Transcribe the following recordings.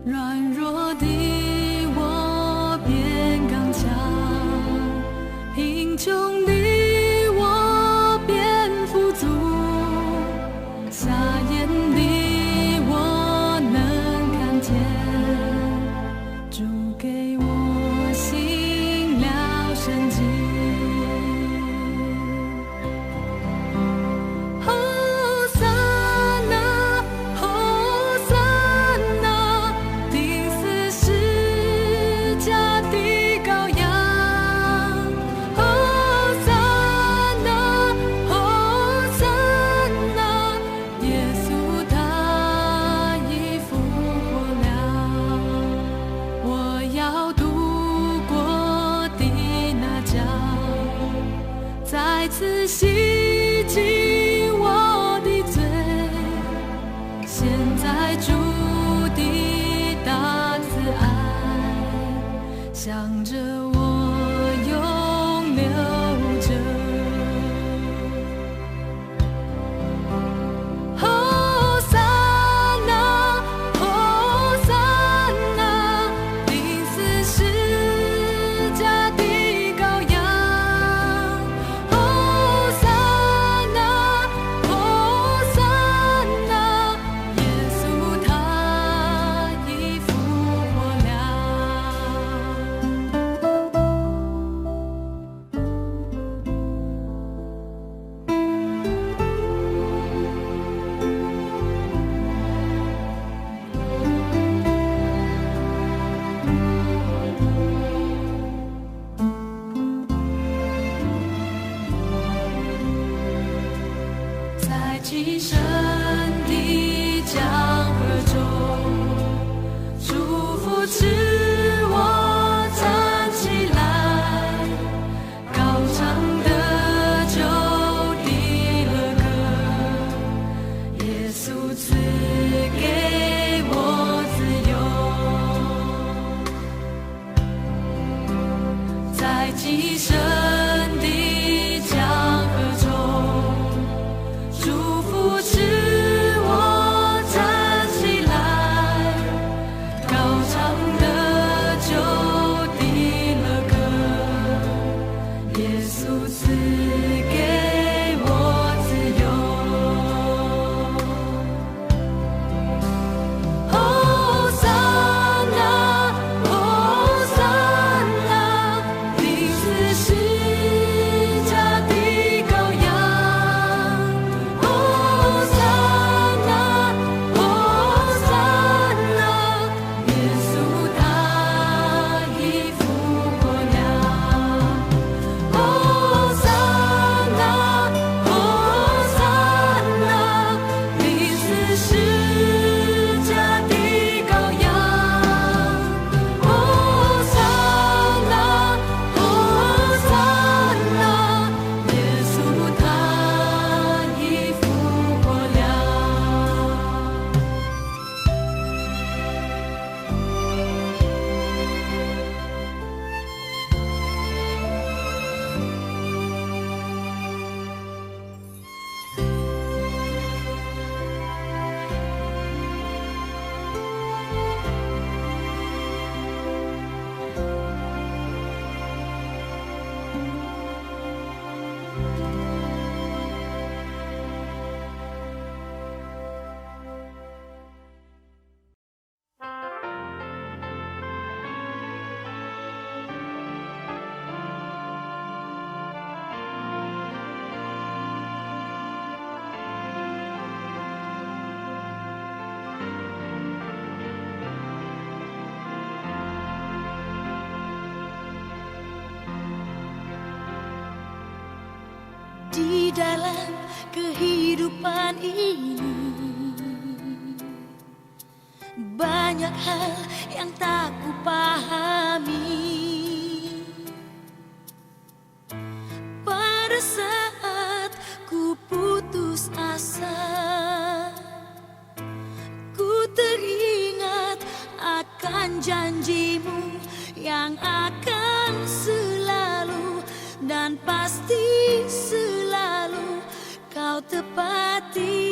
软弱的我变刚强，贫穷的我变富足，瞎眼的我能看见，主给我行了神迹。再次洗净我的罪，现在主的大慈爱向着我永留着。哦撒那，哦撒那，钉死十架的羔羊。极深的江河中，主扶持我站起来，高唱得救的乐歌，耶稣赐给我自由，在极深的江河中。是我站起来，高唱得救的乐歌，耶稣赐给我自由。哦撒那，哦撒那，钉死十架的羔羊。Di dalam kehidupan ini banyak hal yang tak kupahami. Pada saat ku putus asa, ku teringat akan janjimu yang akan selalu dan pasti selalu kau tepati.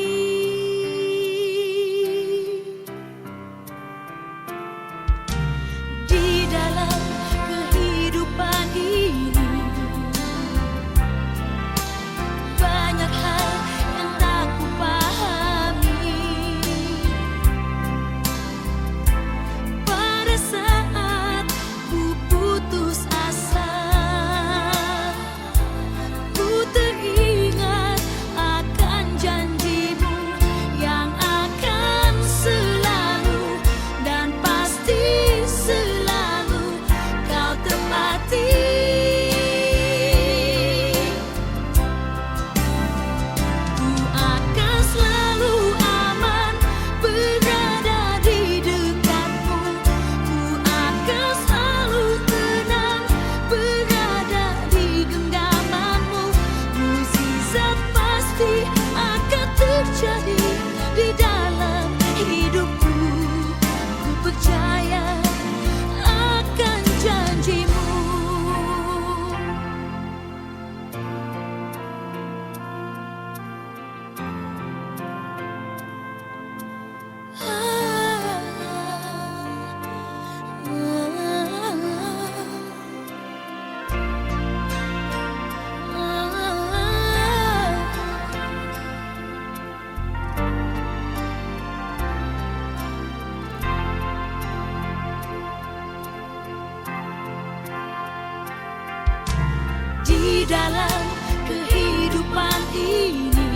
dalam kehidupan ini.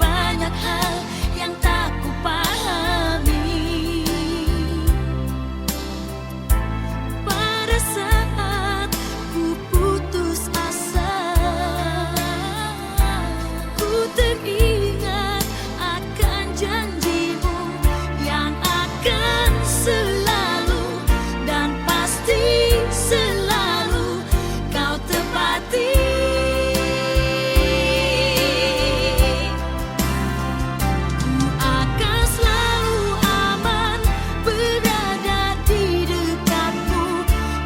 Banyak hal yang tak kupahami. Pada saat ku putus asa, ku teringat akan janjimu yang akan selalu dan pasti selalu kau tepati. Ku akan selalu aman berada di dekatmu.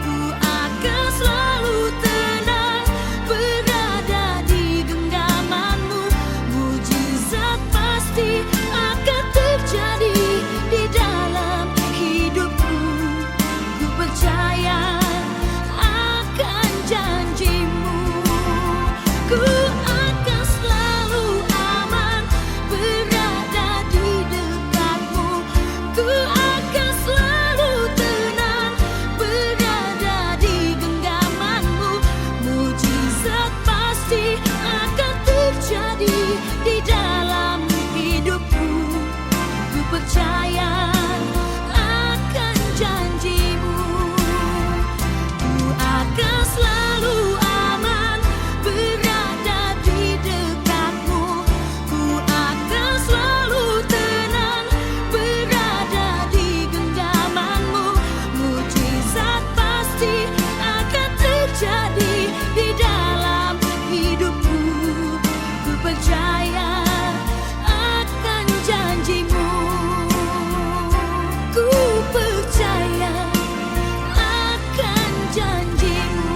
Ku akan selalu tenang berada di genggamanmu. Mujizat pasti akan terjadi di dalam hidupku. Ku percaya akan janjimu. Ku akan selalu aman berada di dekatmu. Ku akan selalu tenang berada di genggamanmu. Mujizat pasti akan terjadi di dalam hidupku. Ku percaya akan janjimu. Ku akan selalu aman berada di dekatmu. Ku akan selalu tenang berada di genggamanmu. Mujizat pasti akan terjadi di dalam hidupku. Ku percaya akan janjimu. Ku percaya akan janjimu.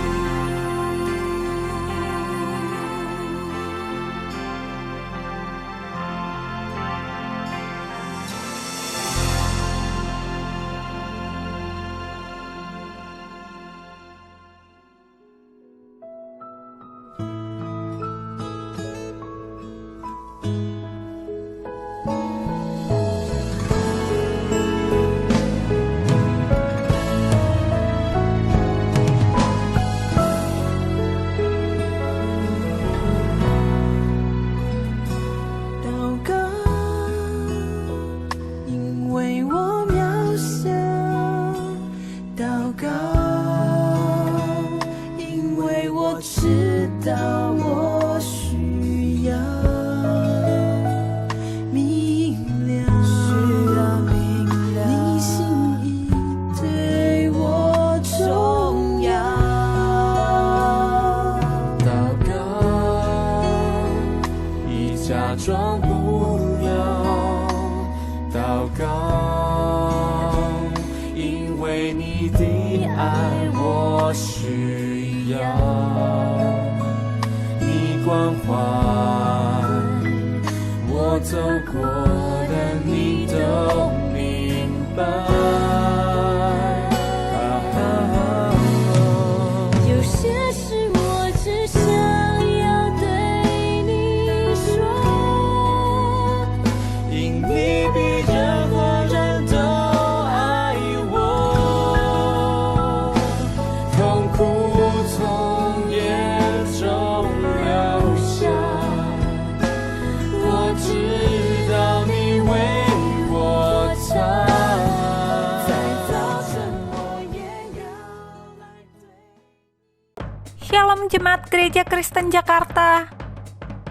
Shalom Jemaat Gereja Kristen Jakarta.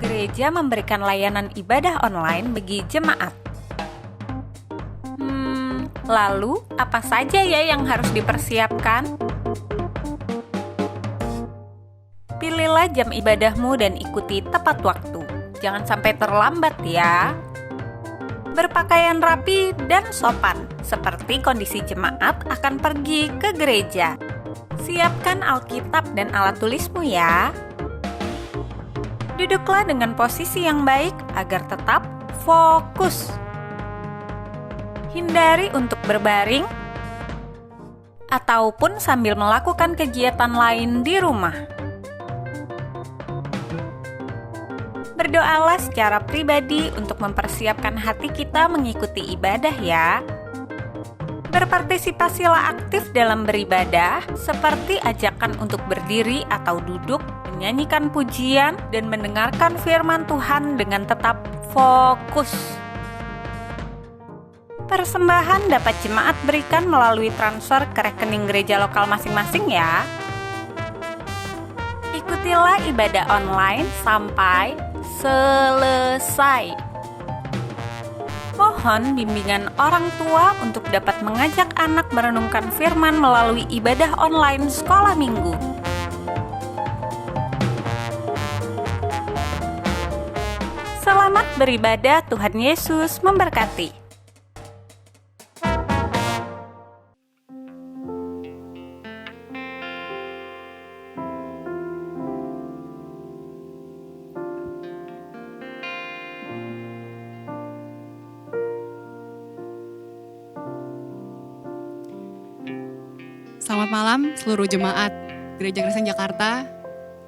Gereja memberikan layanan ibadah online bagi jemaat. Lalu apa saja ya yang harus dipersiapkan? Pilihlah jam ibadahmu dan ikuti tepat waktu. Jangan sampai terlambat ya. Berpakaian rapi dan sopan, seperti kondisi jemaat akan pergi ke gereja. Siapkan Alkitab dan alat tulismu ya. Duduklah dengan posisi yang baik agar tetap fokus. Hindari untuk berbaring ataupun sambil melakukan kegiatan lain di rumah. Berdoalah secara pribadi untuk mempersiapkan hati kita mengikuti ibadah ya. Berpartisipasilah aktif dalam beribadah, seperti ajakan untuk berdiri atau duduk, menyanyikan pujian, dan mendengarkan firman Tuhan dengan tetap fokus. Persembahan dapat jemaat berikan melalui transfer ke rekening gereja lokal masing-masing ya. Ikutilah ibadah online sampai selesai. Mohon bimbingan orang tua untuk dapat mengajak anak merenungkan firman melalui ibadah online sekolah minggu. Selamat beribadah, Tuhan Yesus memberkati. Selamat malam seluruh jemaat Gereja Kristen Jakarta,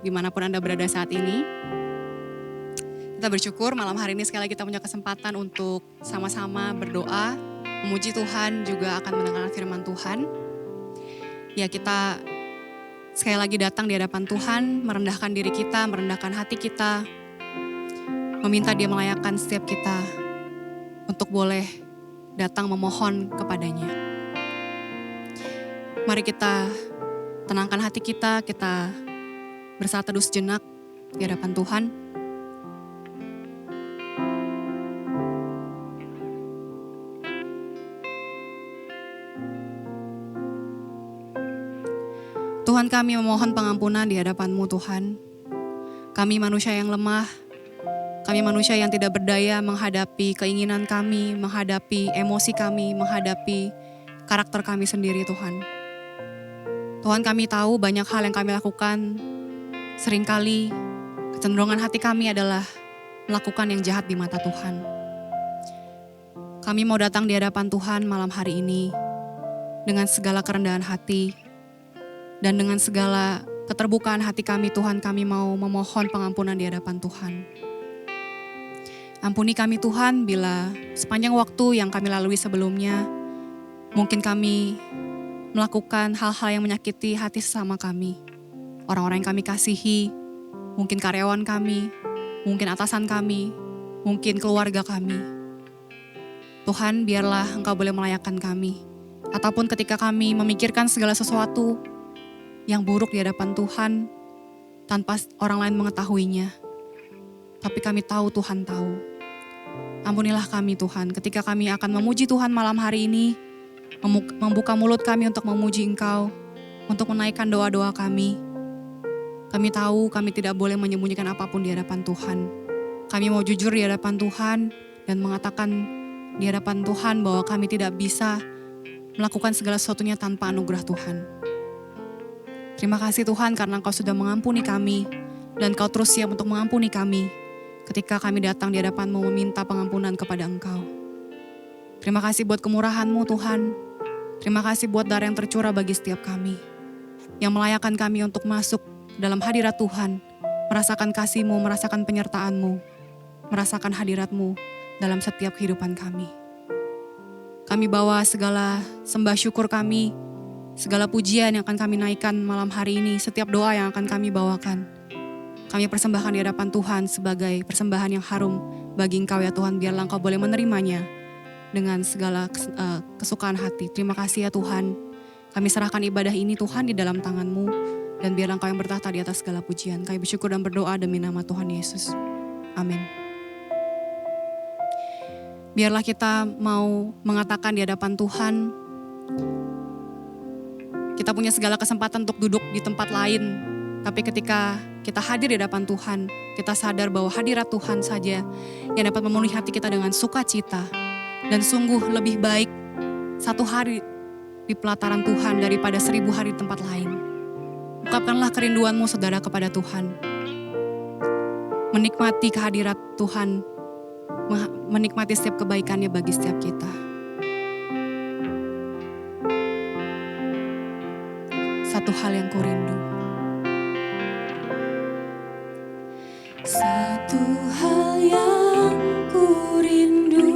dimanapun Anda berada saat ini. Kita bersyukur malam hari ini sekali lagi kita punya kesempatan untuk sama-sama berdoa, memuji Tuhan, juga akan mendengarkan firman Tuhan. Ya, kita sekali lagi datang di hadapan Tuhan, merendahkan diri kita, merendahkan hati kita, meminta Dia melayakkan setiap kita untuk boleh datang memohon kepadanya. Mari kita tenangkan hati kita bersatu teduh sejenak di hadapan Tuhan. Tuhan, kami memohon pengampunan di hadapan-Mu Tuhan. Kami manusia yang lemah, kami manusia yang tidak berdaya menghadapi keinginan kami, menghadapi emosi kami, menghadapi karakter kami sendiri Tuhan. Tuhan, kami tahu banyak hal yang kami lakukan, seringkali kecenderungan hati kami adalah melakukan yang jahat di mata Tuhan. Kami mau datang di hadapan Tuhan malam hari ini dengan segala kerendahan hati dan dengan segala keterbukaan hati kami Tuhan, kami mau memohon pengampunan di hadapan Tuhan. Ampuni kami Tuhan bila sepanjang waktu yang kami lalui sebelumnya, mungkin kami melakukan hal-hal yang menyakiti hati sesama kami. Orang-orang yang kami kasihi, mungkin karyawan kami, mungkin atasan kami, mungkin keluarga kami. Tuhan, biarlah Engkau boleh melayakkan kami. Ataupun ketika kami memikirkan segala sesuatu yang buruk di hadapan Tuhan, tanpa orang lain mengetahuinya. Tapi kami tahu Tuhan tahu. Ampunilah kami Tuhan, ketika kami akan memuji Tuhan malam hari ini, membuka mulut kami untuk memuji Engkau, untuk menaikkan doa-doa kami. Kami tahu kami tidak boleh menyembunyikan apapun di hadapan Tuhan. Kami mau jujur di hadapan Tuhan dan mengatakan di hadapan Tuhan bahwa kami tidak bisa melakukan segala sesuatunya tanpa anugerah Tuhan. Terima kasih Tuhan karena Engkau sudah mengampuni kami dan Engkau terus siap untuk mengampuni kami ketika kami datang di hadapan-Mu meminta pengampunan kepada Engkau. Terima kasih buat kemurahan-Mu Tuhan. Terima kasih buat darah yang tercurah bagi setiap kami, yang melayakkan kami untuk masuk dalam hadirat Tuhan, merasakan kasih-Mu, merasakan penyertaan-Mu, merasakan hadirat-Mu dalam setiap kehidupan kami. Kami bawa segala sembah syukur kami, segala pujian yang akan kami naikkan malam hari ini, setiap doa yang akan kami bawakan. Kami persembahkan di hadapan Tuhan sebagai persembahan yang harum bagi Engkau ya Tuhan, biarlah Engkau boleh menerimanya dengan segala kesukaan hati. Terima kasih ya Tuhan. Kami serahkan ibadah ini Tuhan di dalam tangan-Mu, dan biarlah Engkau yang bertahta di atas segala pujian. Kami bersyukur dan berdoa demi nama Tuhan Yesus. Amin. Biarlah kita mau mengatakan di hadapan Tuhan, kita punya segala kesempatan untuk duduk di tempat lain, tapi ketika kita hadir di hadapan Tuhan, kita sadar bahwa hadirat Tuhan saja yang dapat memenuhi hati kita dengan sukacita. Dan sungguh lebih baik satu hari di pelataran Tuhan daripada 1000 hari di tempat lain. Ungkapkanlah kerinduanmu saudara kepada Tuhan. Menikmati kehadirat Tuhan, menikmati setiap kebaikannya bagi setiap kita. Satu hal yang kurindu. Satu hal yang kurindu,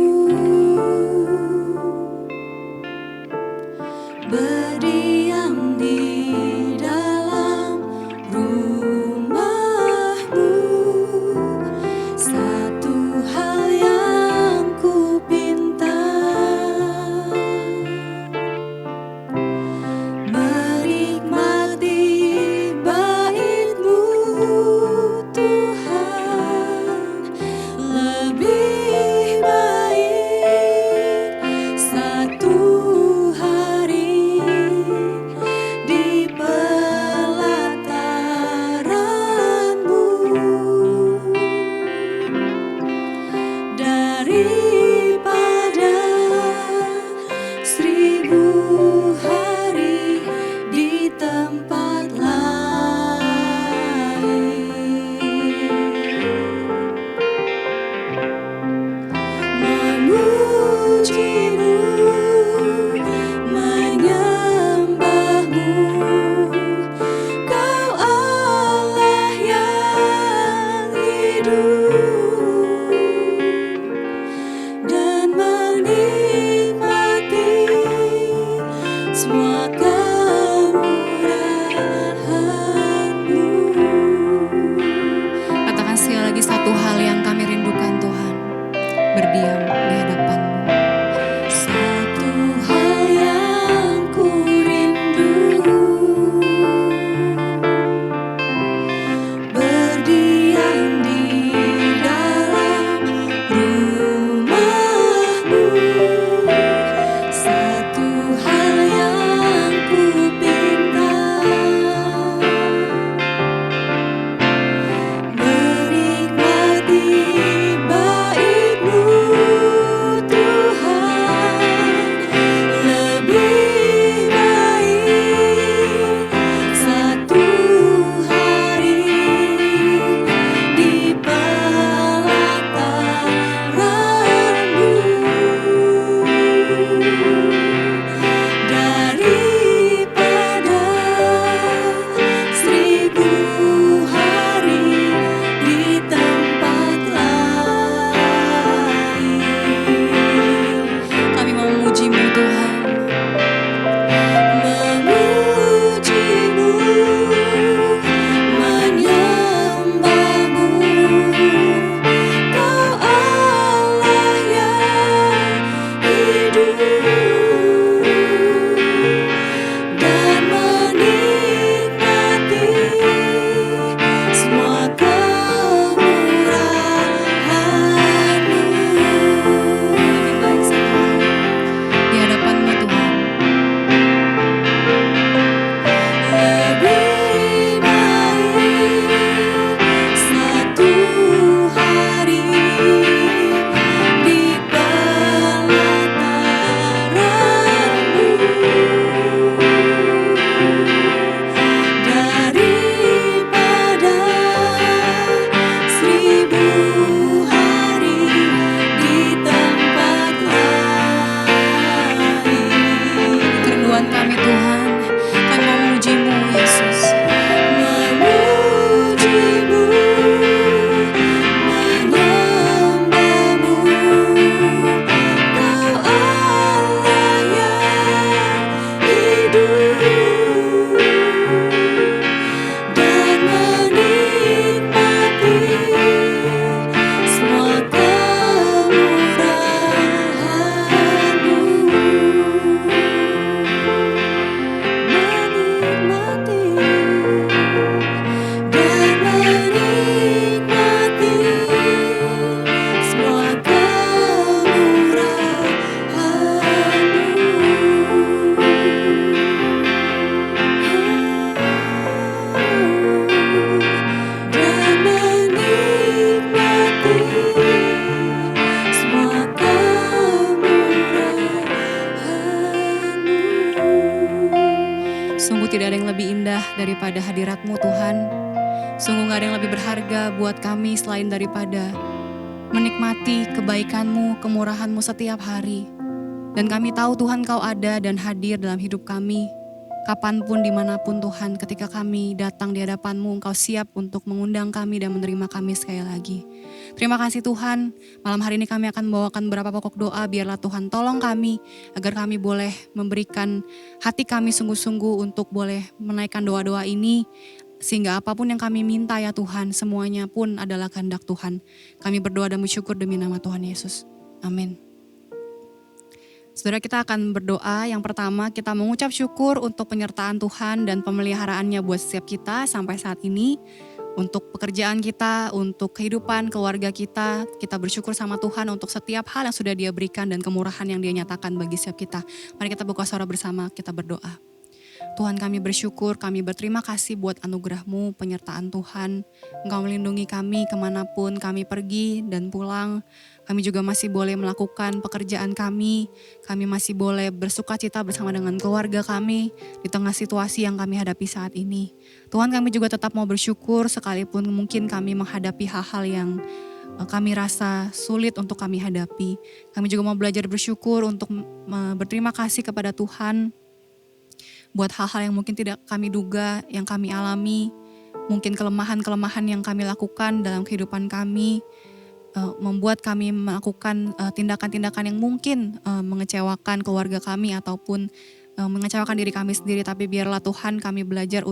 indah daripada hadirat-Mu Tuhan. Sungguh gak ada yang lebih berharga buat kami selain daripada menikmati kebaikan-Mu, kemurahan-Mu setiap hari. Dan kami tahu Tuhan Kau ada dan hadir dalam hidup kami. Kapanpun, dimanapun Tuhan, ketika kami datang di hadapan-Mu, Engkau siap untuk mengundang kami dan menerima kami sekali lagi. Terima kasih Tuhan, malam hari ini kami akan membawakan beberapa pokok doa, biarlah Tuhan tolong kami, agar kami boleh memberikan hati kami sungguh-sungguh untuk boleh menaikkan doa-doa ini, sehingga apapun yang kami minta ya Tuhan, semuanya pun adalah kehendak Tuhan. Kami berdoa dan bersyukur demi nama Tuhan Yesus. Amin. Saudara, kita akan berdoa. Yang pertama, kita mengucap syukur untuk penyertaan Tuhan dan pemeliharaannya buat setiap kita sampai saat ini. Untuk pekerjaan kita, untuk kehidupan keluarga kita bersyukur sama Tuhan untuk setiap hal yang sudah Dia berikan dan kemurahan yang Dia nyatakan bagi setiap kita. Mari kita buka suara bersama, kita berdoa. Tuhan, kami bersyukur, kami berterima kasih buat anugerah-Mu, penyertaan Tuhan. Engkau melindungi kami kemanapun kami pergi dan pulang. Kami juga masih boleh melakukan pekerjaan kami. Kami masih boleh bersuka cita bersama dengan keluarga kami di tengah situasi yang kami hadapi saat ini. Tuhan, kami juga tetap mau bersyukur sekalipun mungkin kami menghadapi hal-hal yang kami rasa sulit untuk kami hadapi. Kami juga mau belajar bersyukur untuk berterima kasih kepada Tuhan buat hal-hal yang mungkin tidak kami duga, yang kami alami, mungkin kelemahan-kelemahan yang kami lakukan dalam kehidupan kami, membuat kami melakukan tindakan-tindakan yang mungkin mengecewakan keluarga kami ataupun mengecewakan diri kami sendiri. Tapi biarlah Tuhan, kami belajar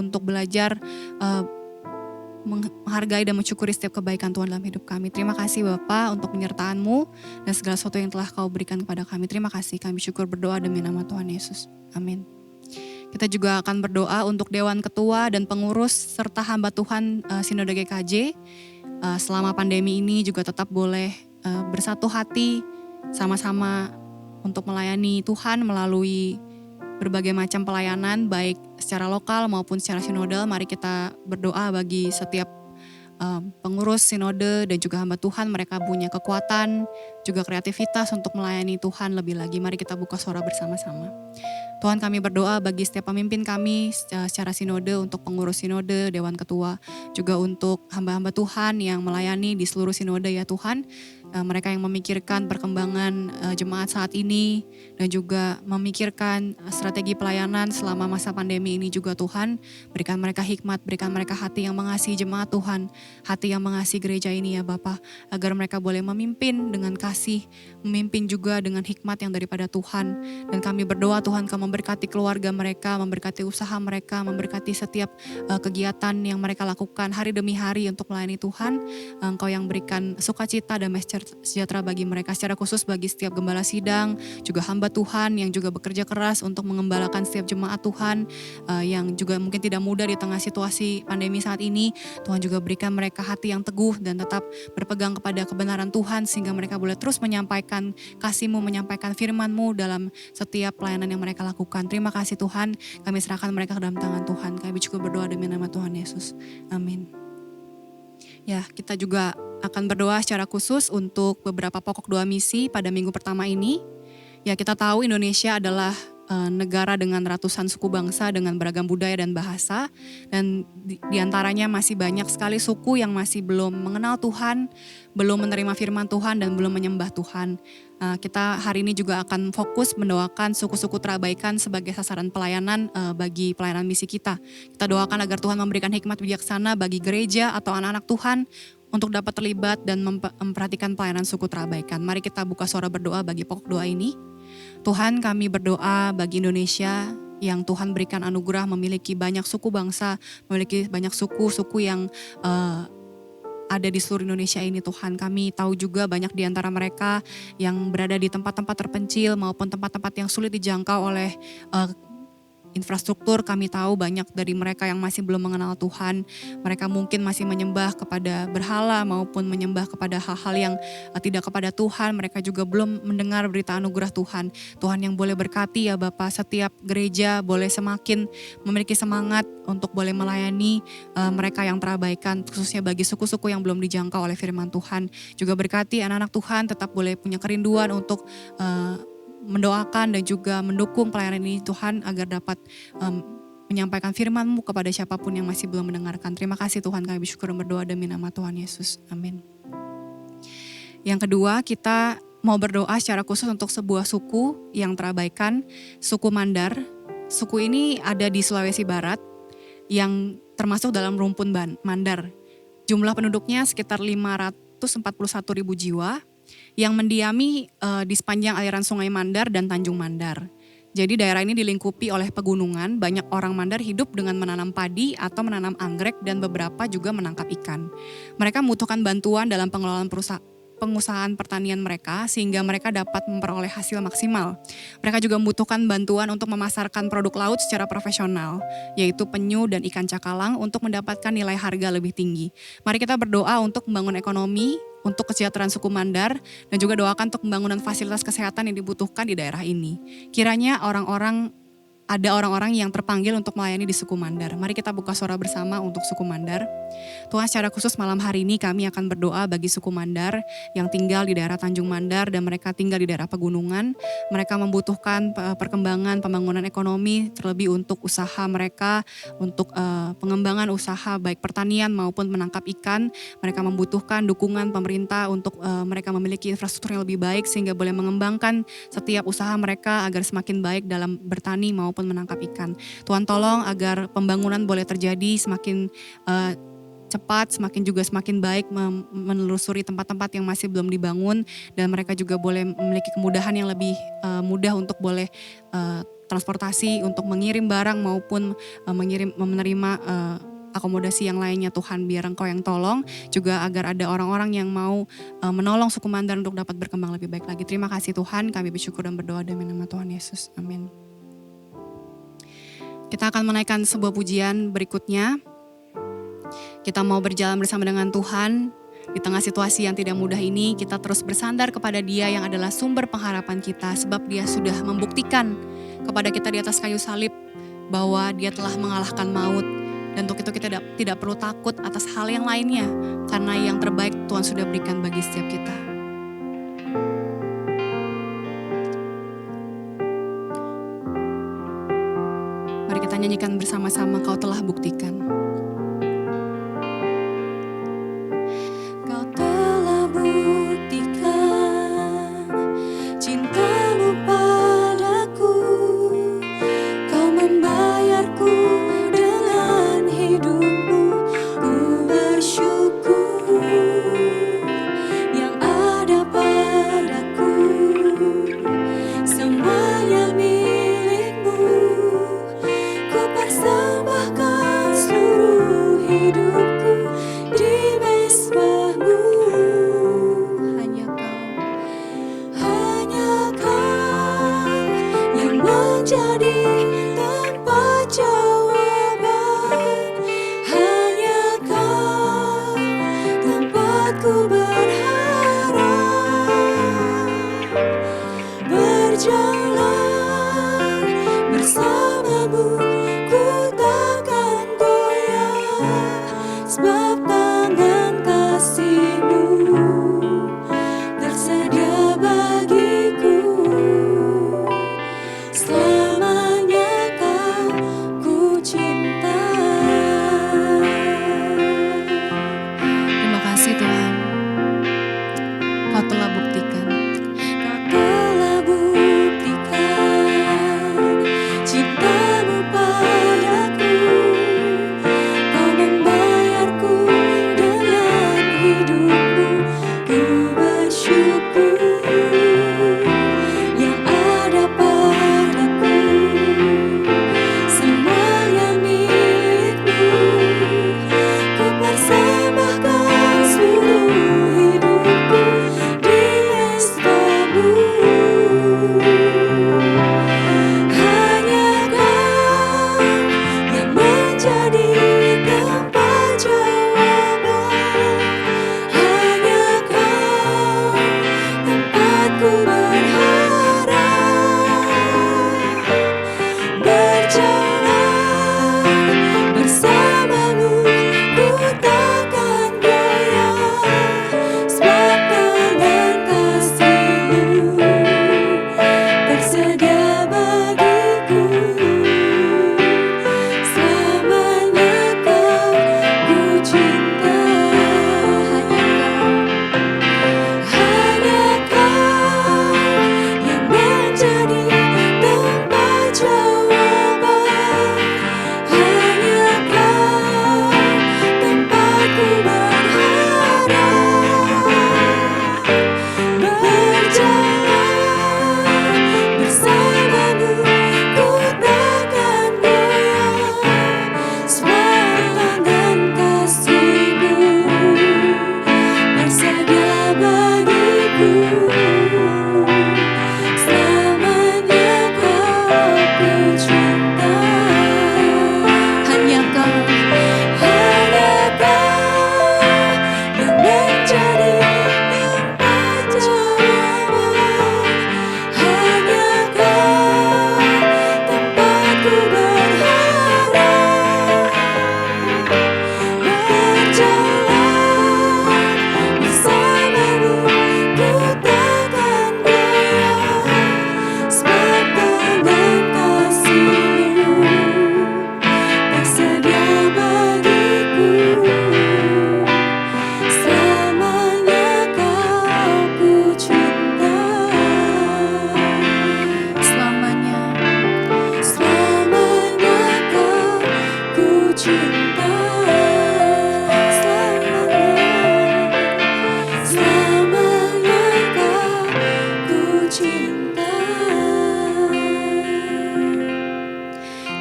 menghargai dan mensyukuri setiap kebaikan Tuhan dalam hidup kami. Terima kasih Bapa untuk penyertaan-Mu dan segala sesuatu yang telah Kau berikan kepada kami. Terima kasih, kami syukur berdoa demi nama Tuhan Yesus. Amin. Kita juga akan berdoa untuk Dewan Ketua dan Pengurus serta hamba Tuhan Sinode GKJ. Selama pandemi ini juga tetap boleh bersatu hati sama-sama untuk melayani Tuhan melalui berbagai macam pelayanan baik secara lokal maupun secara sinodal. Mari kita berdoa bagi setiap pengurus sinode dan juga hamba Tuhan, mereka punya kekuatan, juga kreativitas untuk melayani Tuhan lebih lagi. Mari kita buka suara bersama-sama. Tuhan, kami berdoa bagi setiap pemimpin kami secara sinode, untuk pengurus sinode, Dewan Ketua, juga untuk hamba-hamba Tuhan yang melayani di seluruh sinode ya Tuhan. Mereka yang memikirkan perkembangan jemaat saat ini dan juga memikirkan strategi pelayanan selama masa pandemi ini juga Tuhan. Berikan mereka hikmat, berikan mereka hati yang mengasihi jemaat Tuhan, hati yang mengasihi gereja ini ya Bapa, agar mereka boleh memimpin dengan kasih, memimpin juga dengan hikmat yang daripada Tuhan. Dan kami berdoa Tuhan, Kau memberkati keluarga mereka, memberkati usaha mereka, memberkati setiap kegiatan yang mereka lakukan hari demi hari untuk melayani Tuhan. Engkau yang berikan sukacita dan sejahtera bagi mereka, secara khusus bagi setiap gembala sidang, juga hamba Tuhan yang juga bekerja keras untuk mengembalakan setiap jemaat Tuhan yang juga mungkin tidak mudah di tengah situasi pandemi saat ini. Tuhan juga berikan mereka hati yang teguh dan tetap berpegang kepada kebenaran Tuhan, sehingga mereka boleh terus menyampaikan kasih-Mu, menyampaikan firman-Mu dalam setiap pelayanan yang mereka lakukan. Terima kasih Tuhan, kami serahkan mereka ke dalam tangan Tuhan. Kami cukup berdoa demi nama Tuhan Yesus. Amin. Ya, kita juga akan berdoa secara khusus untuk beberapa pokok doa misi pada minggu pertama ini. Ya, kita tahu Indonesia adalah negara dengan ratusan suku bangsa dengan beragam budaya dan bahasa, dan di antaranya masih banyak sekali suku yang masih belum mengenal Tuhan, belum menerima firman Tuhan dan belum menyembah Tuhan. Kita hari ini juga akan fokus mendoakan suku-suku terabaikan sebagai sasaran pelayanan bagi pelayanan misi kita. Kita doakan agar Tuhan memberikan hikmat bijaksana bagi gereja atau anak-anak Tuhan untuk dapat terlibat dan memperhatikan pelayanan suku terabaikan. Mari kita buka suara berdoa bagi pokok doa ini. Tuhan, kami berdoa bagi Indonesia yang Tuhan berikan anugerah memiliki banyak suku bangsa, memiliki banyak suku-suku yang ada di seluruh Indonesia ini Tuhan. Kami tahu juga banyak di antara mereka yang berada di tempat-tempat terpencil maupun tempat-tempat yang sulit dijangkau oleh infrastruktur. Kami tahu banyak dari mereka yang masih belum mengenal Tuhan. Mereka mungkin masih menyembah kepada berhala maupun menyembah kepada hal-hal yang tidak kepada Tuhan. Mereka juga belum mendengar berita anugerah Tuhan. Tuhan yang boleh berkati ya Bapa, setiap gereja boleh semakin memiliki semangat untuk boleh melayani mereka yang terabaikan, khususnya bagi suku-suku yang belum dijangkau oleh firman Tuhan. Juga berkati anak-anak Tuhan tetap boleh punya kerinduan untuk mendoakan dan juga mendukung pelayanan ini Tuhan, agar dapat menyampaikan firman-Mu kepada siapapun yang masih belum mendengarkan. Terima kasih Tuhan, kami bersyukur dan berdoa demi nama Tuhan Yesus. Amin. Yang kedua, kita mau berdoa secara khusus untuk sebuah suku yang terabaikan, suku Mandar. Suku ini ada di Sulawesi Barat yang termasuk dalam rumpun Mandar. Jumlah penduduknya sekitar 541.000 jiwa yang mendiami di sepanjang aliran Sungai Mandar dan Tanjung Mandar. Jadi daerah ini dilingkupi oleh pegunungan, banyak orang Mandar hidup dengan menanam padi atau menanam anggrek dan beberapa juga menangkap ikan. Mereka membutuhkan bantuan dalam pengelolaan pengusahaan pertanian mereka sehingga mereka dapat memperoleh hasil maksimal. Mereka juga membutuhkan bantuan untuk memasarkan produk laut secara profesional, yaitu penyu dan ikan cakalang untuk mendapatkan nilai harga lebih tinggi. Mari kita berdoa untuk membangun ekonomi, untuk kesejahteraan suku Mandar, dan juga doakan untuk pembangunan fasilitas kesehatan yang dibutuhkan di daerah ini. Kiranya ada orang-orang yang terpanggil untuk melayani di suku Mandar. Mari kita buka suara bersama untuk suku Mandar. Tuhan, secara khusus malam hari ini kami akan berdoa bagi suku Mandar yang tinggal di daerah Tanjung Mandar dan mereka tinggal di daerah pegunungan. Mereka membutuhkan perkembangan pembangunan ekonomi, terlebih untuk usaha mereka, untuk pengembangan usaha baik pertanian maupun menangkap ikan. Mereka membutuhkan dukungan pemerintah untuk mereka memiliki infrastruktur yang lebih baik sehingga boleh mengembangkan setiap usaha mereka agar semakin baik dalam bertani maupun menangkap ikan. Tuhan tolong agar pembangunan boleh terjadi semakin cepat, semakin baik menelusuri tempat-tempat yang masih belum dibangun dan mereka juga boleh memiliki kemudahan yang lebih mudah untuk boleh transportasi untuk mengirim barang maupun menerima akomodasi yang lainnya. Tuhan, biar Engkau yang tolong juga agar ada orang-orang yang mau menolong suku Mandar untuk dapat berkembang lebih baik lagi. Terima kasih Tuhan, kami bersyukur dan berdoa demi nama Tuhan Yesus. Amin. Kita akan menaikkan sebuah pujian berikutnya. Kita mau berjalan bersama dengan Tuhan. Di tengah situasi yang tidak mudah ini, kita terus bersandar kepada Dia yang adalah sumber pengharapan kita. Sebab Dia sudah membuktikan kepada kita di atas kayu salib bahwa Dia telah mengalahkan maut. Dan untuk itu kita tidak perlu takut atas hal yang lainnya. Karena yang terbaik Tuhan sudah berikan bagi setiap kita. Mari kita nyanyikan bersama-sama, Kau telah buktikan. Kau telah buktikan cintamu padaku. Kau membayarku dengan hidupmu. Ku bersyukur yang ada padaku. Semuanya milikmu. Ku persembahkan seluruh hidupku di mesbahmu. Hanya Kau yang menjadi tempat jawaban. Hanya Kau tempatku berharap. Berjalan bersamamu, ku takkan goyah, sebab tangan kasih-Mu tersedia bagiku. Selamanya Kau ku cinta. Terima kasih Tuhan. Kau telah buktikan. Kau telah buktikan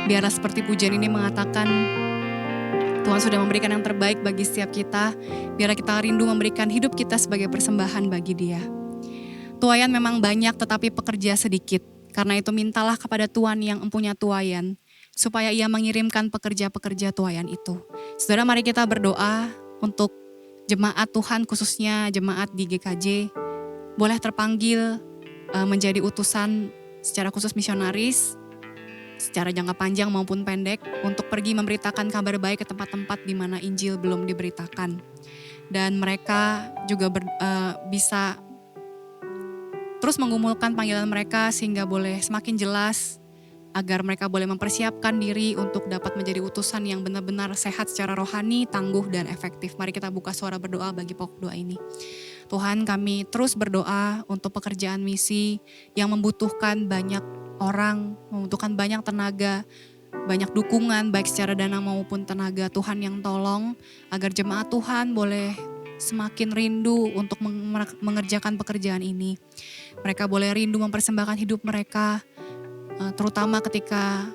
Biarlah seperti pujian ini mengatakan, Tuhan sudah memberikan yang terbaik bagi setiap kita. Biarlah kita rindu memberikan hidup kita sebagai persembahan bagi Dia. Tuayan memang banyak tetapi pekerja sedikit. Karena itu mintalah kepada Tuhan yang empunya tuayan, supaya Ia mengirimkan pekerja-pekerja tuayan itu. Saudara, mari kita berdoa untuk jemaat Tuhan, khususnya jemaat di GKJ, boleh terpanggil menjadi utusan secara khusus misionaris, secara jangka panjang maupun pendek, untuk pergi memberitakan kabar baik ke tempat-tempat di mana Injil belum diberitakan. Dan mereka juga bisa terus menggumulkan panggilan mereka sehingga boleh semakin jelas, agar mereka boleh mempersiapkan diri untuk dapat menjadi utusan yang benar-benar sehat secara rohani, tangguh, dan efektif. Mari kita buka suara berdoa bagi pokok doa ini. Tuhan, kami terus berdoa untuk pekerjaan misi yang membutuhkan banyak orang, membutuhkan banyak tenaga, banyak dukungan baik secara dana maupun tenaga. Tuhan yang tolong agar jemaat Tuhan boleh semakin rindu untuk mengerjakan pekerjaan ini. Mereka boleh rindu mempersembahkan hidup mereka, terutama ketika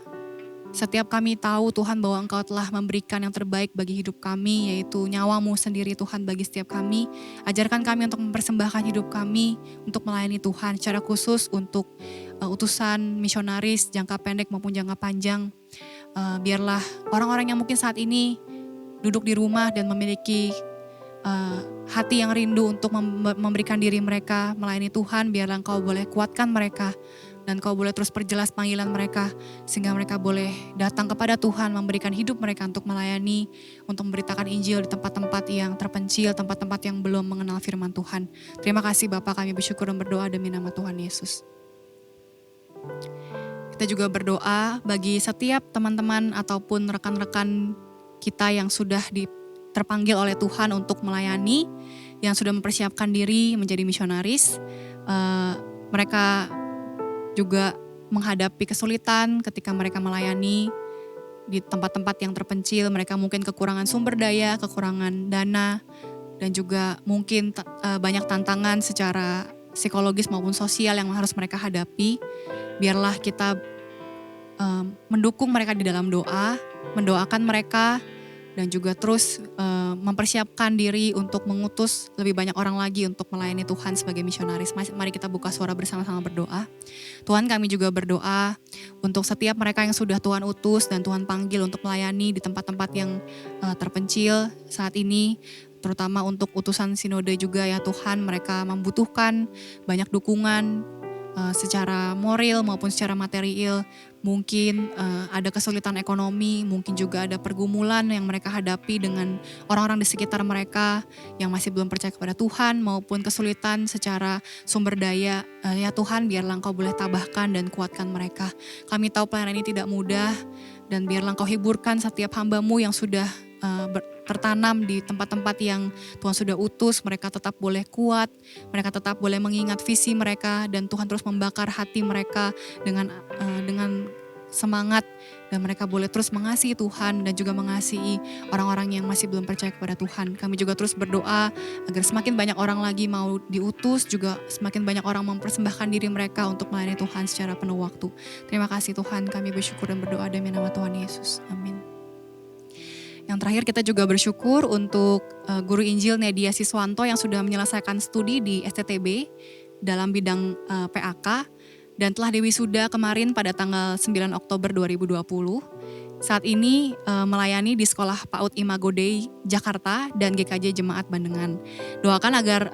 setiap kami tahu Tuhan bahwa Engkau telah memberikan yang terbaik bagi hidup kami, yaitu nyawa-Mu sendiri Tuhan bagi setiap kami. Ajarkan kami untuk mempersembahkan hidup kami untuk melayani Tuhan, secara khusus untuk utusan misionaris jangka pendek maupun jangka panjang. Biarlah orang-orang yang mungkin saat ini duduk di rumah dan memiliki hati yang rindu untuk memberikan diri mereka melayani Tuhan, biarlah Engkau boleh kuatkan mereka dan Engkau boleh terus perjelas panggilan mereka sehingga mereka boleh datang kepada Tuhan, memberikan hidup mereka untuk melayani, untuk memberitakan Injil di tempat-tempat yang terpencil, tempat-tempat yang belum mengenal firman Tuhan. Terima kasih Bapa, kami bersyukur dan berdoa demi nama Tuhan Yesus. Kita juga berdoa bagi setiap teman-teman ataupun rekan-rekan kita yang sudah terpanggil oleh Tuhan untuk melayani, yang sudah mempersiapkan diri menjadi misionaris. Mereka juga menghadapi kesulitan ketika mereka melayani di tempat-tempat yang terpencil. Mereka mungkin kekurangan sumber daya, kekurangan dana, dan juga mungkin banyak tantangan secara psikologis maupun sosial yang harus mereka hadapi. Biarlah kita mendukung mereka di dalam doa, mendoakan mereka, dan juga terus mempersiapkan diri untuk mengutus lebih banyak orang lagi untuk melayani Tuhan sebagai misionaris. Mari kita buka suara bersama-sama berdoa. Tuhan, kami juga berdoa untuk setiap mereka yang sudah Tuhan utus dan Tuhan panggil untuk melayani di tempat-tempat yang terpencil saat ini, terutama untuk utusan sinode juga ya Tuhan. Mereka membutuhkan banyak dukungan secara moral maupun secara material. Mungkin ada kesulitan ekonomi, mungkin juga ada pergumulan yang mereka hadapi dengan orang-orang di sekitar mereka yang masih belum percaya kepada Tuhan, maupun kesulitan secara sumber daya. Ya Tuhan, biarlah Engkau boleh tabahkan dan kuatkan mereka. Kami tahu pelayanan ini tidak mudah, dan biarlah Engkau hiburkan setiap hamba-Mu yang sudah tertanam di tempat-tempat yang Tuhan sudah utus. Mereka tetap boleh kuat, mereka tetap boleh mengingat visi mereka, dan Tuhan terus membakar hati mereka dengan semangat, dan mereka boleh terus mengasihi Tuhan dan juga mengasihi orang-orang yang masih belum percaya kepada Tuhan. Kami juga terus berdoa agar semakin banyak orang lagi mau diutus, juga semakin banyak orang mempersembahkan diri mereka untuk melayani Tuhan secara penuh waktu. Terima kasih Tuhan, kami bersyukur dan berdoa demi nama Tuhan Yesus. Amin. Yang terakhir, kita juga bersyukur untuk Guru Injil Nedia Siswanto yang sudah menyelesaikan studi di STTB dalam bidang PAK dan telah diwisuda kemarin pada tanggal 9 Oktober 2020. Saat ini melayani di Sekolah PAUD Imago Dei Jakarta dan GKJ Jemaat Bandengan. Doakan agar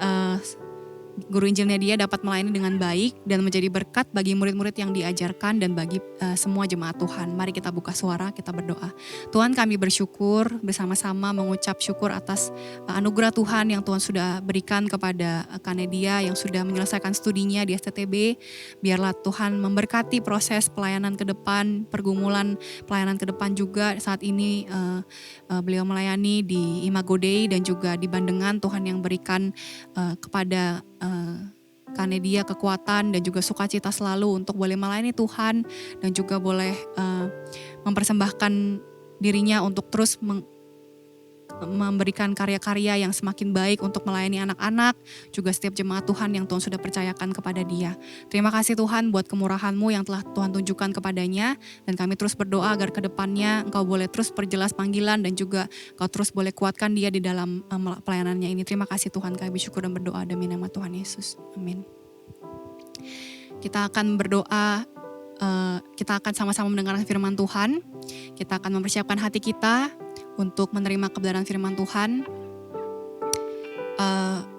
Guru Injil Nedia dapat melayani dengan baik dan menjadi berkat bagi murid-murid yang diajarkan dan bagi semua jemaat Tuhan. Mari kita buka suara, kita berdoa. Tuhan, kami bersyukur bersama-sama mengucap syukur atas anugerah Tuhan yang Tuhan sudah berikan kepada Kak Nedia yang sudah menyelesaikan studinya di STTB. Biarlah Tuhan memberkati proses pelayanan ke depan, pergumulan pelayanan ke depan juga. Saat ini beliau melayani di Imago Dei dan juga di Bandengan. Tuhan yang berikan kepada Kak Nedia kekuatan dan juga sukacita selalu untuk boleh melayani Tuhan dan juga boleh mempersembahkan dirinya untuk terus memberikan karya-karya yang semakin baik untuk melayani anak-anak, juga setiap jemaat Tuhan yang Tuhan sudah percayakan kepada dia. Terima kasih Tuhan buat kemurahan-Mu yang telah Tuhan tunjukkan kepadanya, dan kami terus berdoa agar ke depannya Engkau boleh terus perjelas panggilan dan juga Engkau terus boleh kuatkan dia di dalam pelayanannya ini. Terima kasih Tuhan, kami bersyukur dan berdoa demi nama Tuhan Yesus. Amin. Kita akan berdoa, kita akan sama-sama mendengarkan firman Tuhan. Kita akan mempersiapkan hati kita untuk menerima kebenaran firman Tuhan.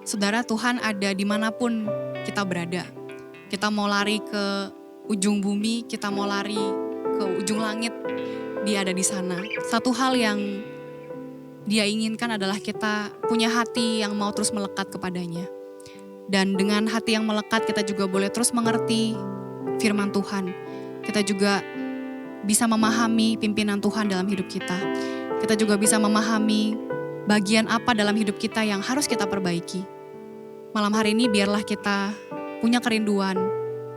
Saudara, Tuhan ada dimanapun kita berada. Kita mau lari ke ujung bumi, kita mau lari ke ujung langit, Dia ada di sana. Satu hal yang Dia inginkan adalah kita punya hati yang mau terus melekat kepadanya. Dan dengan hati yang melekat, kita juga boleh terus mengerti firman Tuhan. Kita juga bisa memahami pimpinan Tuhan dalam hidup kita. Kita juga bisa memahami bagian apa dalam hidup kita yang harus kita perbaiki. Malam hari ini biarlah kita punya kerinduan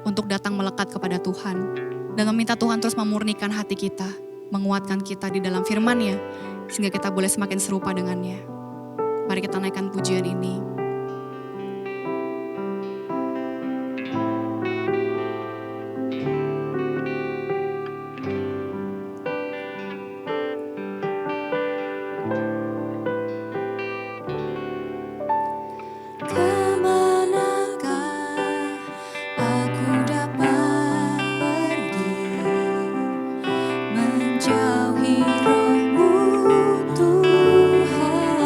untuk datang melekat kepada Tuhan. Dan meminta Tuhan terus memurnikan hati kita, menguatkan kita di dalam firman-Nya, sehingga kita boleh semakin serupa dengannya. Mari kita naikkan pujian ini. Kemanakah aku dapat pergi menjauhi Roh-Mu Tuhan?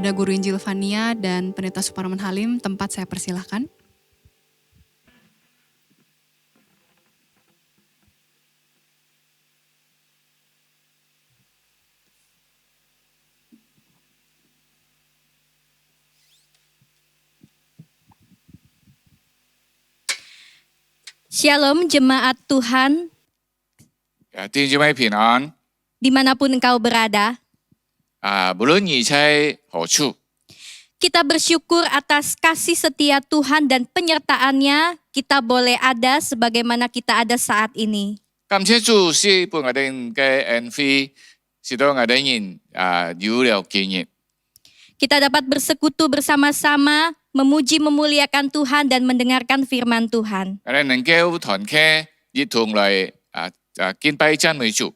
kepada Guru Injil Fania dan Pendeta Suparman Halim, tempat saya persilahkan. Shalom jemaat Tuhan, 弟兄姊妹平安 dimanapun engkau berada. 無論你在何處， Kita bersyukur atas kasih setia Tuhan dan penyertaannya, kita boleh ada sebagaimana kita ada saat ini. 感謝主是俾我哋嘅恩惠，使到我哋人有了經驗。 Kita dapat bersekutu bersama-sama, memuji memuliakan Tuhan dan mendengarkan firman Tuhan. 我哋能夠團結一同嚟敬拜讚美主。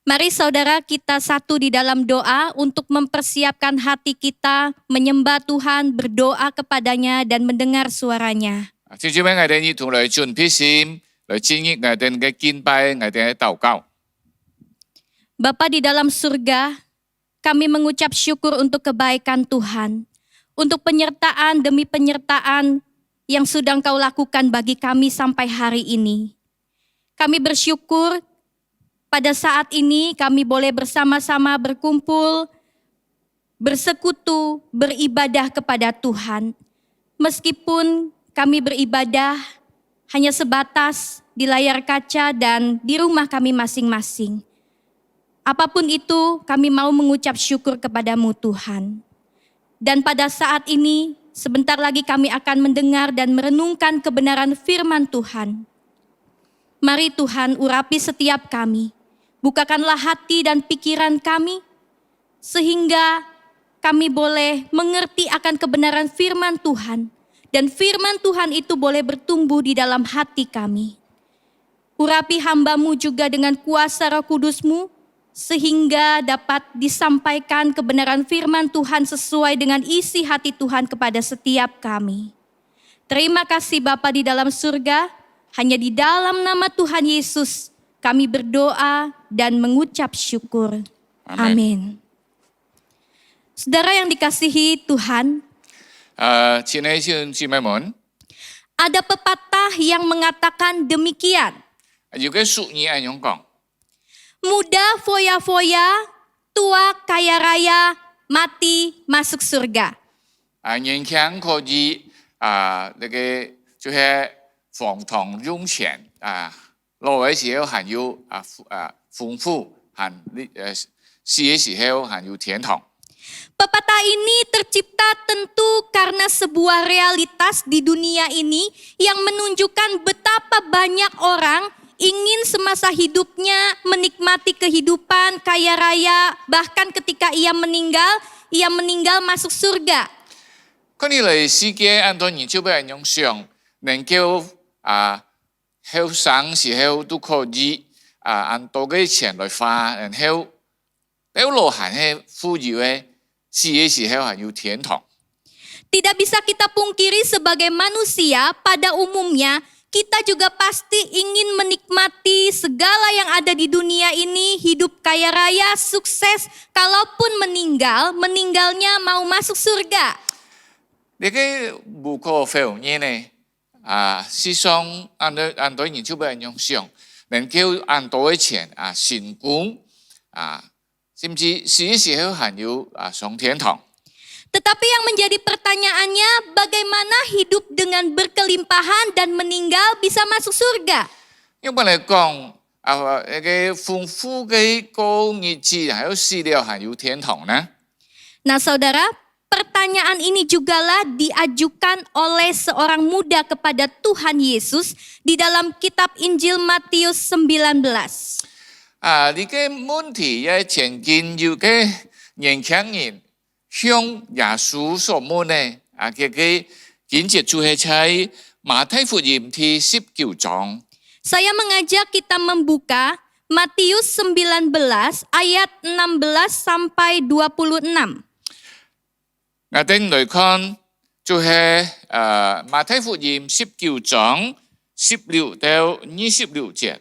Mari saudara kita satu di dalam doa untuk mempersiapkan hati kita, menyembah Tuhan, berdoa kepadanya dan mendengar suaranya. 弟兄姊妹，我哋一同嚟準備心，嚟經歷我哋嘅敬拜，我哋嘅禱告。 Bapa di dalam surga, kami mengucap syukur untuk kebaikan Tuhan, untuk penyertaan demi penyertaan yang sudah Engkau lakukan bagi kami sampai hari ini. Kami bersyukur pada saat ini kami boleh bersama-sama berkumpul, bersekutu, beribadah kepada Tuhan. Meskipun kami beribadah hanya sebatas di layar kaca dan di rumah kami masing-masing. Apapun itu, kami mau mengucap syukur kepadamu Tuhan. Dan pada saat ini, sebentar lagi kami akan mendengar dan merenungkan kebenaran firman Tuhan. Mari Tuhan urapi setiap kami. Bukakanlah hati dan pikiran kami, sehingga kami boleh mengerti akan kebenaran firman Tuhan. Dan firman Tuhan itu boleh bertumbuh di dalam hati kami. Urapi hamba-Mu juga dengan kuasa Roh Kudus-Mu, sehingga dapat disampaikan kebenaran firman Tuhan sesuai dengan isi hati Tuhan kepada setiap kami. Terima kasih Bapa di dalam surga, hanya di dalam nama Tuhan Yesus kami berdoa dan mengucap syukur. Amin. Saudara yang dikasihi Tuhan, 親愛弟兄姊妹們， ada pepatah yang mengatakan demikian. 有個俗語咁樣講。 Muda foya-foya, tua kaya raya, mati masuk surga. 年輕可以那個就是房堂用錢老嘅時候還有豐富，還死嘅時候還有天堂。 Pepatah ini tercipta tentu karena sebuah realitas di dunia ini yang menunjukkan betapa banyak orang ingin semasa hidupnya menikmati kehidupan kaya raya, bahkan ketika ia meninggal masuk surga. 看你嚟世界按照你就俾人用想，能夠後生時候都可以按多嘅錢來花，然後落閒係富裕嘅，死嘅時候還有天堂。 Tidak bisa kita pungkiri sebagai manusia pada umumnya, kita juga pasti ingin menikmati segala yang ada di dunia ini, hidup kaya raya, sukses, kalaupun meninggalnya mau masuk surga. 你嘅無可否認呢，世上按照你就俾人用想，能夠按多嘅錢成功甚至死嘅時候還有上天堂。 Tetapi yang menjadi pertanyaannya, bagaimana hidup dengan berkelimpahan dan meninggal bisa masuk surga? 一般嚟講，一個豐富嘅過日子，還有死了還有天堂呢？ Nah saudara, pertanyaan ini jugalah diajukan oleh seorang muda kepada Tuhan Yesus di dalam kitab Injil Matius 19. 呢個問題也曾經有個年輕人向耶穌所問呢，佢嘅經節就係喺馬太福音第19章。 Saya mengajak kita membuka Matius 19 ayat 16 sampai 26. 我哋嚟看就係馬太福音19章16到26節。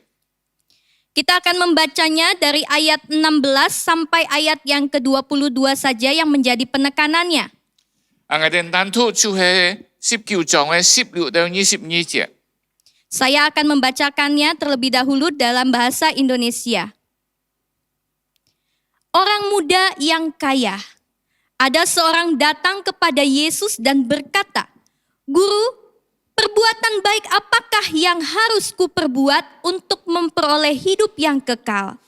Kita akan membacanya dari ayat 16 sampai ayat yang ke-22 saja yang menjadi penekanannya. 我哋單讀就係19章嘅16到22節。 Saya akan membacakannya terlebih dahulu dalam bahasa Indonesia. Orang muda yang kaya. Ada seorang datang kepada Yesus dan berkata, "Guru, perbuatan baik apakah yang harus kuperbuat untuk memperoleh hidup yang kekal?"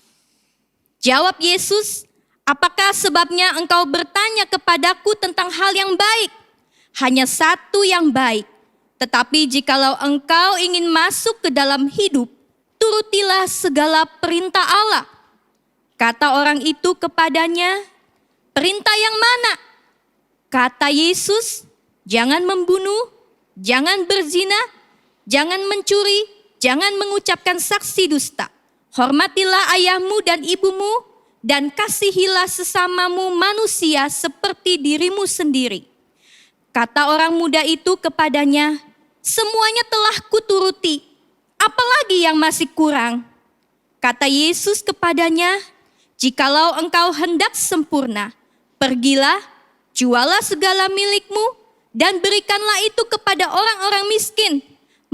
Jawab Yesus, "Apakah sebabnya engkau bertanya kepadaku tentang hal yang baik? Hanya satu yang baik. Tetapi jikalau engkau ingin masuk ke dalam hidup, turutilah segala perintah Allah." Kata orang itu kepadanya, "Perintah yang mana?" Kata Yesus, "Jangan membunuh, jangan berzina, jangan mencuri, jangan mengucapkan saksi dusta. Hormatilah ayahmu dan ibumu, dan kasihilah sesamamu manusia seperti dirimu sendiri." Kata orang muda itu kepadanya, "Semuanya telah kuturuti, apalagi yang masih kurang?" Kata Yesus kepadanya, "Jikalau engkau hendak sempurna, pergilah, jualah segala milikmu, dan berikanlah itu kepada orang-orang miskin,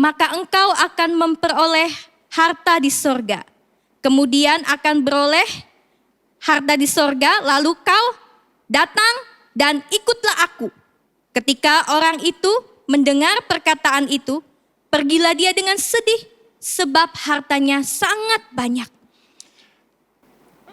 maka engkau akan memperoleh harta di sorga. Kemudian akan beroleh harta di sorga, lalu kau datang dan ikutlah aku." Ketika orang itu mendengar perkataan itu, pergilah dia dengan sedih, sebab hartanya sangat banyak.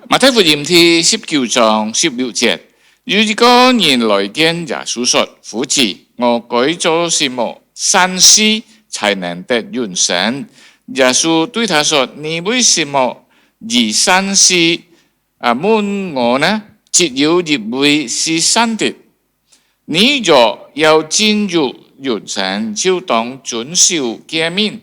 馬太福音第19章16節，有一個人來見耶穌說：夫子，我該做什麼善事才能得永生？耶穌對他說：你為什麼以善事問我呢？只有一位是善的。你若要進入永生，就當遵守誡命。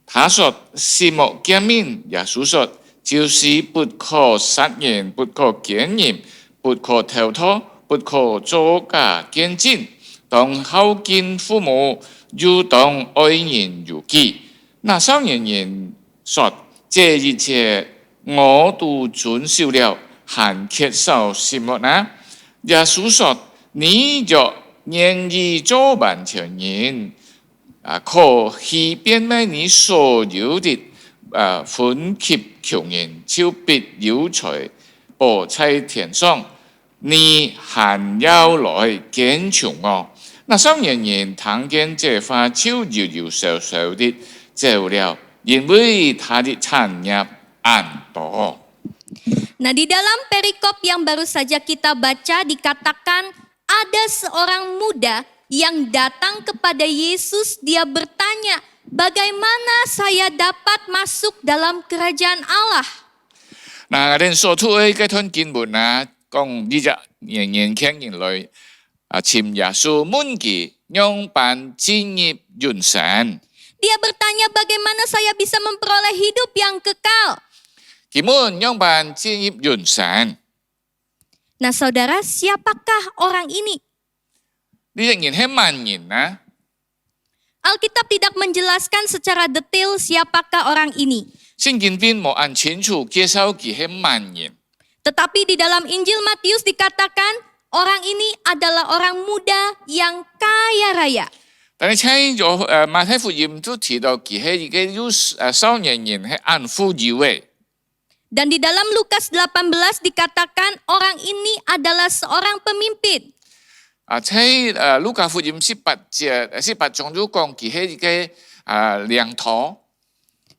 他說：什麼誡命？耶穌說：就是不可殺人，不可姦淫，不可偷盜，不可作假見證，當孝敬父母，又當愛人如己。那少年人說：這一切我都遵守了，還缺少什麼呢？耶穌說：你若願意做完全人，可以變賣你所有的分給窮人，就必有財寶在天上。你還要來跟從我。那少年人聽見這話，就搖搖手手的走了，因為他的產業很多。 Nah, di dalam perikop yang baru saja kita baca dikatakan ada seorang muda yang datang kepada Yesus. Dia bertanya, "Bagaimana saya dapat masuk dalam kerajaan Allah?" 嗱，我哋所讀嘅嗰段經文啊，講呢隻年輕人來尋耶穌問佢樣辦進入永生。 Dia bertanya, "Bagaimana saya bisa memperoleh hidup yang kekal?" 佢問樣辦進入永生。 Nah, saudara, siapakah orang ini? 呢隻人係乜人啊？ Alkitab tidak menjelaskan secara detail siapakah orang ini. 聖經並冇按清楚介紹佢係乜人。 Tetapi di dalam Injil Matius dikatakan orang ini adalah orang muda yang kaya raya. 但係喺馬太福音都提到佢係一個有少年人係按富有嘅。 Dan di dalam Lukas 18 dikatakan orang ini adalah seorang pemimpin. 喺路加福音18章都講佢係一個領頭。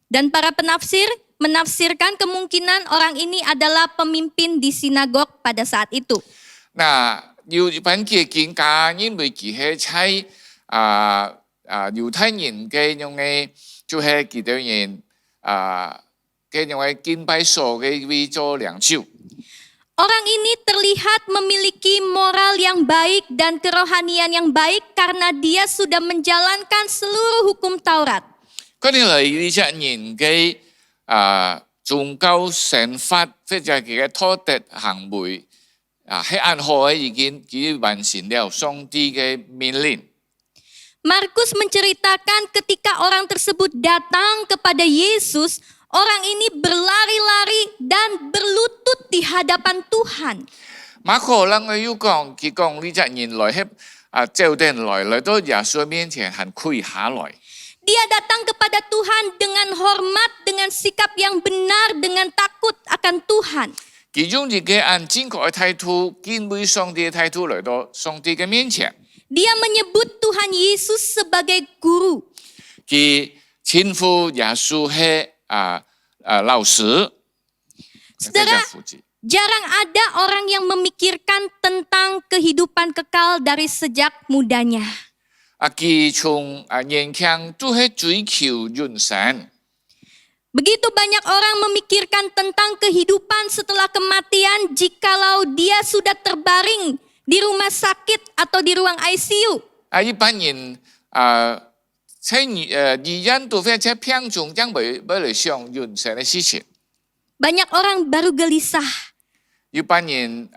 Dan para penafsir menafsirkan kemungkinan orang ini adalah pemimpin di sinagog pada saat itu. 嗱，有一班嘅經家因為佢係喺猶太人嘅用嘅，就係佢哋人嘅用嘅敬拜所嘅為做領袖。 Orang ini terlihat memiliki moral yang baik dan kerohanian yang baik karena dia sudah menjalankan seluruh hukum Taurat. 嗰啲嚟呢隻人嘅宗教成法或者佢嘅道德行為係按好已經完成了上帝嘅命令。 Markus menceritakan ketika orang tersebut datang kepada Yesus, orang ini berlari-lari dan berlutut di hadapan Tuhan. 馬可能佢要講，佢講呢隻人來喺照定來到耶穌面前，行跪下來。 Dia datang kepada Tuhan dengan hormat, dengan sikap yang benar, dengan takut akan Tuhan. 其中一個按正確嘅態度，敬畏上帝嘅態度來到上帝嘅面前， Dia menyebut Tuhan Yesus sebagai guru. 佢稱呼耶穌係老師。 Saudara, jarang ada orang yang memikirkan tentang kehidupan kekal dari sejak mudanya. 佢從年輕都係追求永生。 Begitu banyak orang memikirkan tentang kehidupan setelah kematian jikalau dia sudah terbaring di rumah sakit atau di ruang ICU. 一般人義人都非常偏重將要來想永生嘅事情。 Banyak orang baru gelisah. 一般人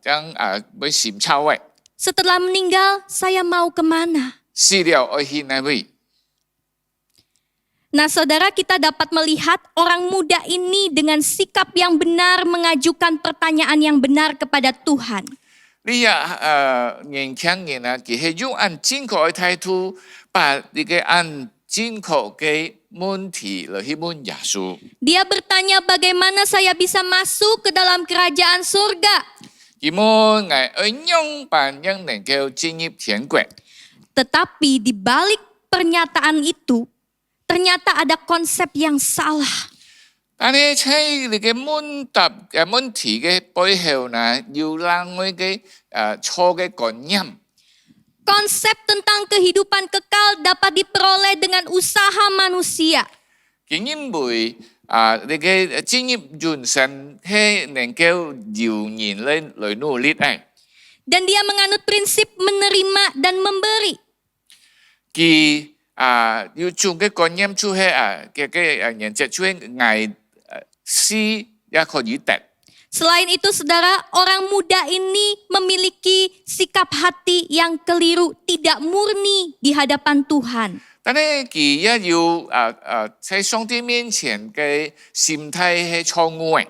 將要閃超嘅， Setelah meninggal, saya mau kemana? 死了愛去哪位？ Nah saudara, kita dapat melihat orang muda ini dengan sikap yang benar mengajukan pertanyaan yang benar kepada Tuhan. 你年輕人佢係用按正確嘅態度，把呢個按正確嘅問題來去問耶穌。 Dia bertanya bagaimana saya bisa masuk ke dalam kerajaan surga. 佢問我用辦樣能夠進入天國， Tetapi di balik pernyataan itu, ternyata ada konsep yang salah. 但係喺呢個問題嘅背後呢，有讓我嘅錯嘅觀念。 Konsep tentang kehidupan kekal dapat diperoleh dengan usaha manusia. 佢因為呢個進入永生係能夠由人來努力嘅。 Dan dia menganut prinsip menerima dan memberi. 佢要做嘅觀念就係原則就係愛施也可以得。 Selain itu saudara, orang muda ini memiliki sikap hati yang keliru, tidak murni di hadapan Tuhan. 但係佢也要喺上帝面前嘅心態係錯誤嘅。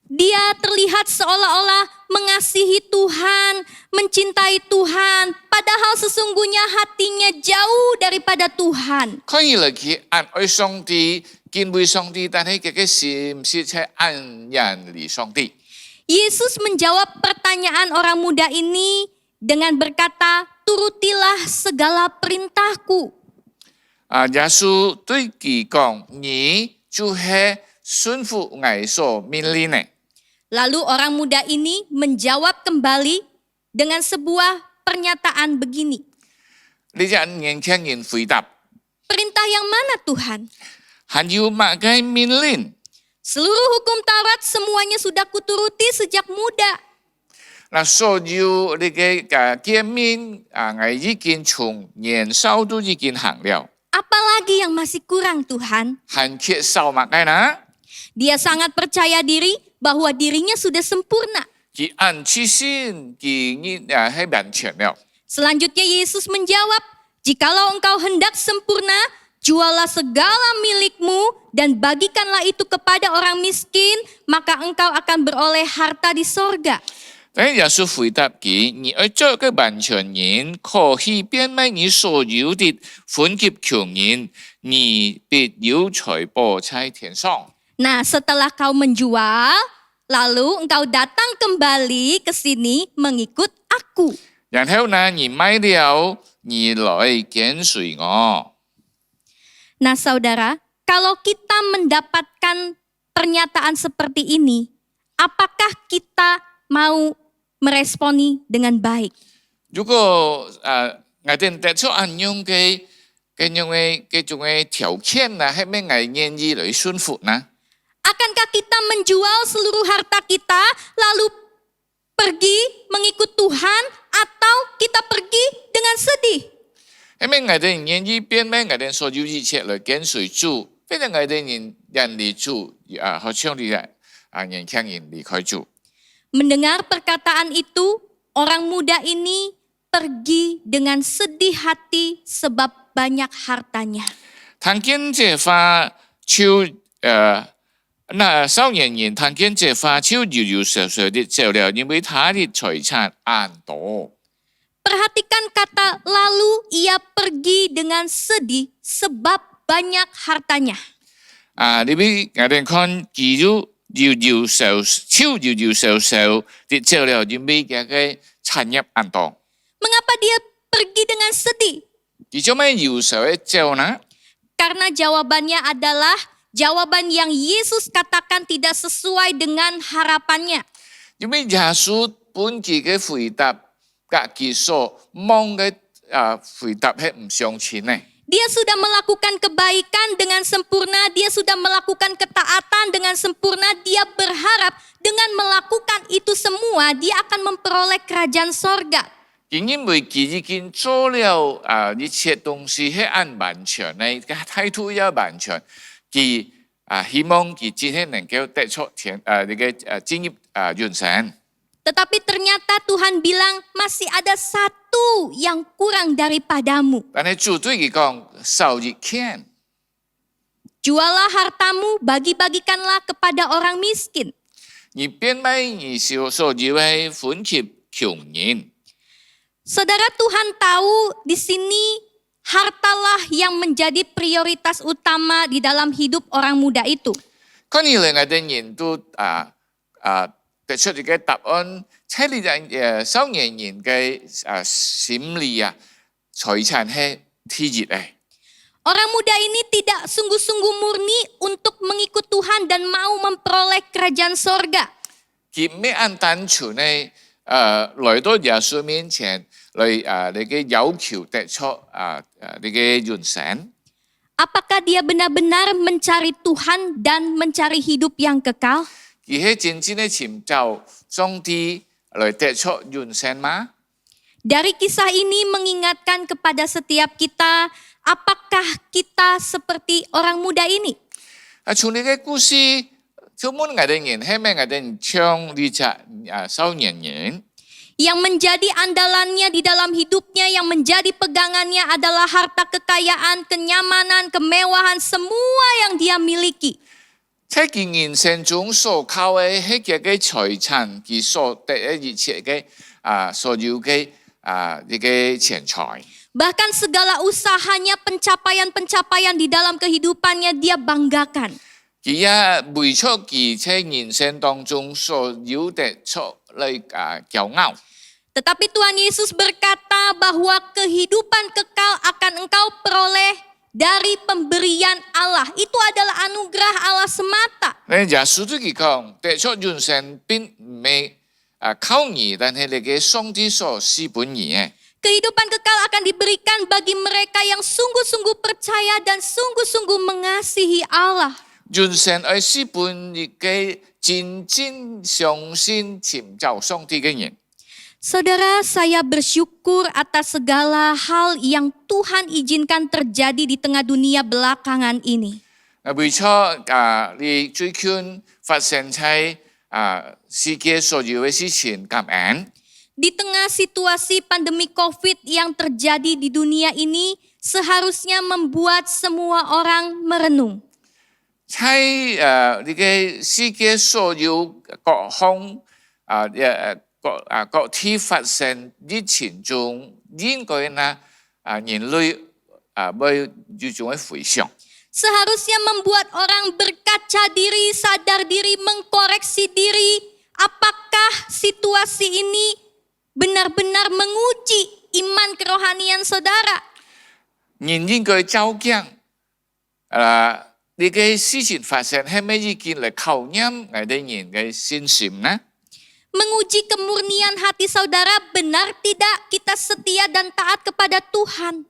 Dia terlihat seolah-olah mengasihi Tuhan, mencintai Tuhan, padahal sesungguhnya hatinya jauh daripada Tuhan. 看起來佢愛上帝、敬畏上帝，但係佢嘅心是係愛人離上帝。 Yesus menjawab pertanyaan orang muda ini dengan berkata, turutilah segala perintahku. 耶穌對佢講：你就係順服我所命令嘅。 Lalu orang muda ini menjawab kembali dengan sebuah pernyataan begini. 呢隻年輕人回答： Perintah yang mana Tuhan? 還有乜嘅命令？ Seluruh hukum Taurat semuanya sudah kuturuti sejak muda. 嗱，所有呢個誡命我已經從年少都已經行了， Apalagi yang masih kurang Tuhan? 還缺少乜嘅呢？ Dia sangat percaya diri bahwa dirinya sudah sempurna. 佢按其心，佢係完全了。 Selanjutnya Yesus menjawab, jikalau engkau hendak sempurna, jualah segala milikmu dan bagikanlah itu kepada orang miskin, maka engkau akan beroleh harta di sorga. 但係耶穌回答佢：你要做個完全人，可以變賣你所有的，分給窮人，你必有財寶在天上。 Nah, setelah kau menjual, lalu engkau datang kembali ke sini mengikut aku. 然後呢，你賣了，你來跟隨我。 Nah, saudara, kalau kita mendapatkan pernyataan seperti ini, apakah kita mau meresponi dengan baik? 如果我哋得出按樣嘅種嘅條件呢，係咪我願意來順服呢？ Akankah kita menjual seluruh harta kita lalu pergi mengikut Tuhan atau kita pergi dengan sedih? 係咪我哋願意變賣我哋所有一切來跟隨主？非常我哋人離主好像你年輕人離開主。 Mendengar perkataan itu, orang muda ini pergi dengan sedih hati sebab banyak hartanya. 睇見這花超那少年人睇見這花超搖搖晃晃的走了，因為他的財產很多。 Perhatikan kata lalu ia pergi dengan sedih sebab banyak hartanya. 你俾我哋看佢都搖搖晃超搖搖晃晃的走了，因為佢嘅產業很多。 Mengapa dia pergi dengan sedih? 佢做咩搖晃嘅走呢？ Karena jawabannya adalah jawaban yang Yesus katakan tidak sesuai dengan harapannya. 因為耶穌本佢嘅回答，甲佢所望嘅回答係唔相稱呢。 Dia sudah melakukan kebaikan dengan sempurna, dia sudah melakukan ketaatan dengan sempurna, dia berharap dengan melakukan itu semua dia akan memperoleh kerajaan sorga. 因為佢已經做了一切東西係按完全呢，個態度要完全，佢希望佢今天能夠得出進入永生。 Tetapi ternyata Tuhan bilang masih ada satu yang kurang daripadamu. 但係主對佢講少一件， Jualah hartamu, bagi-bagikanlah kepada orang miskin. 你變賣你所有嘅分給窮人。 Saudara, Tuhan tahu di sini hartalah yang menjadi prioritas utama di dalam hidup orang muda itu. 可能兩個人都得出一個答案，喺你少年人嘅心理財產係第一嘅。 Orang muda ini tidak sungguh-sungguh murni untuk mengikut Tuhan dan mau memperoleh kerajaan sorga. 佢咩按單純呢？來到耶穌面前嚟你嘅要求得出你嘅永生。 Apakah dia benar-benar mencari Tuhan dan mencari hidup yang kekal? 佢係真正嘅尋找上帝嚟得出永生嗎？ Dari kisah ini mengingatkan kepada setiap kita, apakah kita seperti orang muda ini? 從你嘅故事，做乜我哋人係咪我哋唱呢隻少年人？ Yang menjadi andalannya di dalam hidupnya, yang menjadi pegangannya adalah harta kekayaan, kenyamanan, kemewahan, semua yang dia miliki. 喺佢人生中所靠嘅係佢嘅財產，佢所得嘅一切嘅所有嘅呢個錢財。 Bahkan segala usahanya, pencapaian-pencapaian di dalam kehidupannya dia banggakan. 佢為出佢喺人生當中所有得出嚟驕傲。 Tetapi Tuhan Yesus berkata bahwa kehidupan kekal akan engkau peroleh dari pemberian Allah. Itu adalah anugerah Allah semata. 耶穌對佢講，得出永生並唔係靠你，但係你嘅上帝所施本你嘅。 Kehidupan kekal akan diberikan bagi mereka yang sungguh-sungguh percaya dan sungguh-sungguh mengasihi Allah. 永生係施本你嘅真正相信尋找上帝嘅人。 Saudara, saya bersyukur atas segala hal yang Tuhan izinkan terjadi di tengah dunia belakangan ini. 為咗你最近發生喺世界所有嘅事情感恩。 Di tengah situasi pandemi COVID yang terjadi di dunia ini, seharusnya membuat semua orang merenung. 喺呢個世界所有各項各地發生疫情中，應該人類會有種回想。 Seharusnya membuat orang berkaca diri, sadar diri, mengkoreksi diri. Apakah situasi ini benar-benar menguji iman kerohanian saudara? 人應該照鏡呢個事情發生係咪已經嚟考驗我哋人嘅信心呢？ Menguji kemurnian hati saudara, benar tidak kita setia dan taat kepada Tuhan?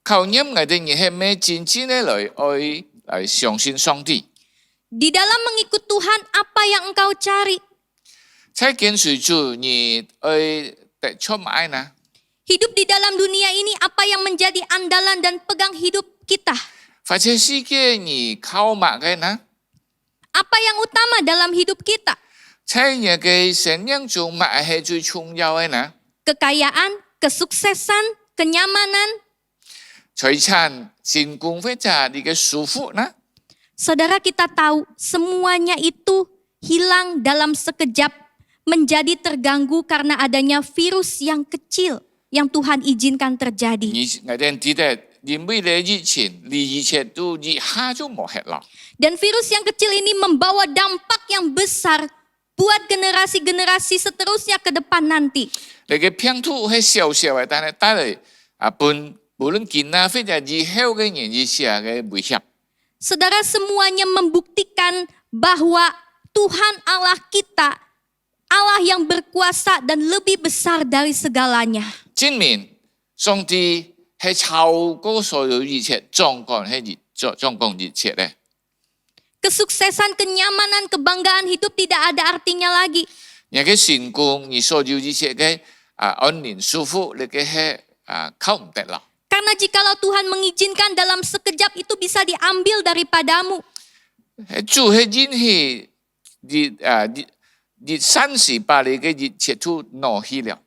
考驗我哋人係咪真正嘅嚟相信上帝？ Di dalam mengikut Tuhan, apa yang engkau cari? 在跟隨主，你得出乜呢？ Hidup di dalam dunia ini, apa yang menjadi andalan dan pegang hidup kita? 或者世界你靠乜嘅呢？ Apa yang utama dalam hidup kita? 在你嘅生命中乜係最重要嘅呢？ Kekayaan, kesuksesan, kenyamanan. 財產成功或者你嘅舒服呢？ Saudara, kita tahu semuanya itu hilang dalam sekejap, menjadi terganggu karena adanya virus yang kecil yang Tuhan izinkan terjadi. 我哋記得因為咧疫情，離以前都一下就冇hết啦。 Dan virus yang kecil ini membawa dampak yang besar buat generasi-generasi seterusnya ke depan nanti. 你嘅病毒係小小嘅，但係帶嚟無論健啊或者以後嘅人以下嘅危險。 Saudara, semuanya membuktikan bahwa Tuhan Allah kita, Allah yang berkuasa dan lebih besar dari segalanya. 證明上帝係超過所有一切，掌管一切咧。 Kesuksesan, kenyamanan, kebanggaan hidup tidak ada artinya lagi. 你嘅成功，你所有一切嘅安寧舒服，你嘅係靠唔得啦。 Karena jikalau Tuhan mengizinkan dalam sekejap itu bisa diambil daripadamu. 主係因係你38你嘅一切都攞去了。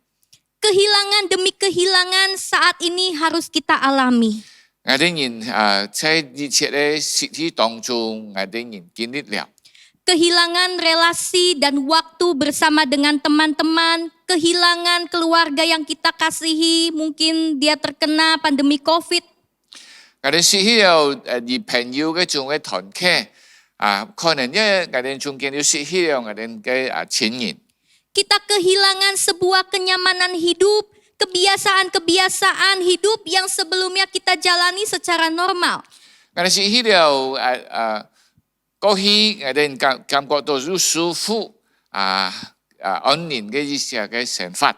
Kehilangan demi kehilangan saat ini harus kita alami. 我哋人在一切嘅實體當中，我哋人經歷了。 Kehilangan relasi dan waktu bersama dengan teman-teman, kehilangan keluarga yang kita kasihi, mungkin dia terkena pandemi COVID. 我哋失去了與朋友嘅種嘅團契，可能因為我哋中間要失去了我哋嘅親人。 Kita kehilangan sebuah kenyamanan hidup, kebiasaan-kebiasaan hidup yang sebelumnya kita jalani secara normal. 我哋失去了過去我哋感覺到好舒服安寧嘅一些嘅想法。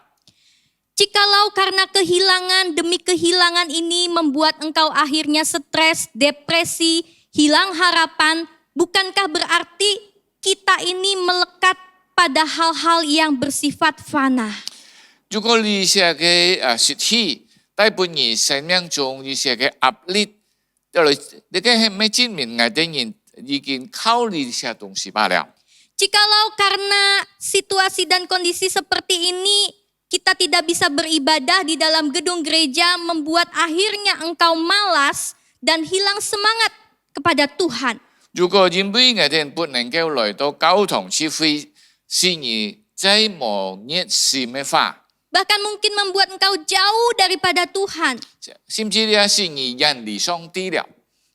Jikalau karena kehilangan demi kehilangan ini membuat engkau akhirnya stres, depresi, hilang harapan, bukankah berarti kita ini melekat pada hal-hal yang bersifat fana? 如果你一些嘅失去帶俾你生命中一些嘅壓力，你嘅係咩證明我哋人已經靠你一些東西罷了？ Jikalau karena situasi dan kondisi seperti ini kita tidak bisa beribadah di dalam gedung gereja, membuat akhirnya engkau malas dan hilang semangat kepada Tuhan. 如果因為我哋不能夠來到教堂聚會，是你再冇熱心嘅話， Bahkan mungkin membuat engkau jauh daripada Tuhan. 甚至咧是你遠離上帝了。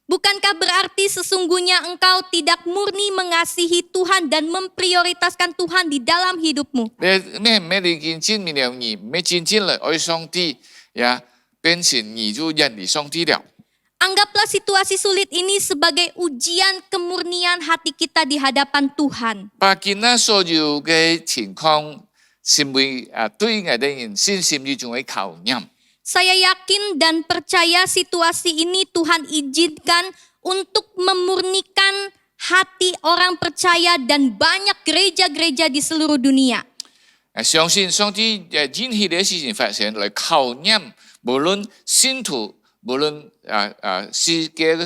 Bukankah berarti sesungguhnya engkau tidak murni mengasihi Tuhan dan memprioritaskan Tuhan di dalam hidupmu? 你已經證明了你沒真正的愛上帝，呀，變成你就遠離上帝了。 Anggaplah situasi sulit ini sebagai ujian kemurnian hati kita di hadapan Tuhan. 把今仔所有嘅情況，成為對我哋人信心一種嘅考驗。 Saya yakin dan percaya situasi ini Tuhan izinkan untuk memurnikan hati orang percaya dan banyak gereja-gereja di seluruh dunia. 相信上帝任何嘅事情發生來考驗，無論信徒，無論世界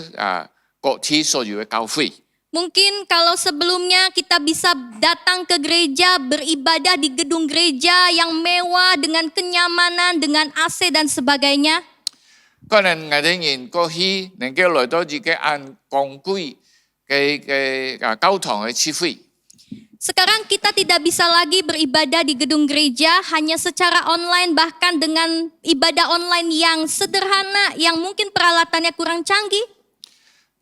各地所有嘅教會。 Mungkin kalau sebelumnya kita bisa datang ke gereja, beribadah di gedung gereja yang mewah dengan kenyamanan, dengan AC dan sebagainya. 可能我哋人過去能夠來到自己按昂貴嘅教堂嘅聚會， Sekarang kita tidak bisa lagi beribadah di gedung gereja hanya secara online, bahkan dengan ibadah online yang sederhana, yang mungkin peralatannya kurang canggih.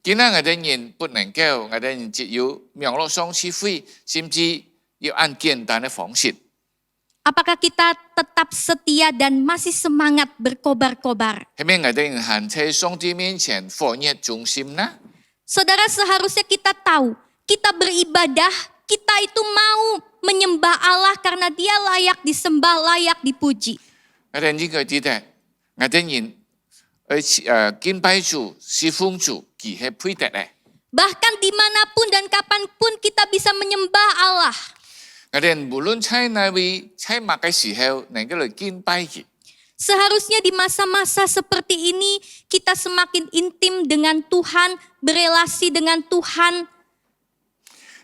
今仔我哋人不能夠，我哋人只有網絡上聚會，甚至要按簡單嘅方式。 Apakah kita tetap setia dan masih semangat berkobar-kobar? 係咪我哋人行喺上帝面前放熱忠心呢？ Saudara, seharusnya kita tahu, kita beribadah, kita itu mau menyembah Allah karena Dia layak disembah, layak dipuji. 我哋應該記得，我哋人敬拜主、侍奉主，佢係配得嘅。 Bahkan dimanapun dan kapanpun kita bisa menyembah Allah. 我哋無論喺哪位、喺乜嘅時候，能夠嚟敬拜佢。 Seharusnya di masa-masa seperti ini kita semakin intim dengan Tuhan, berelasi dengan Tuhan.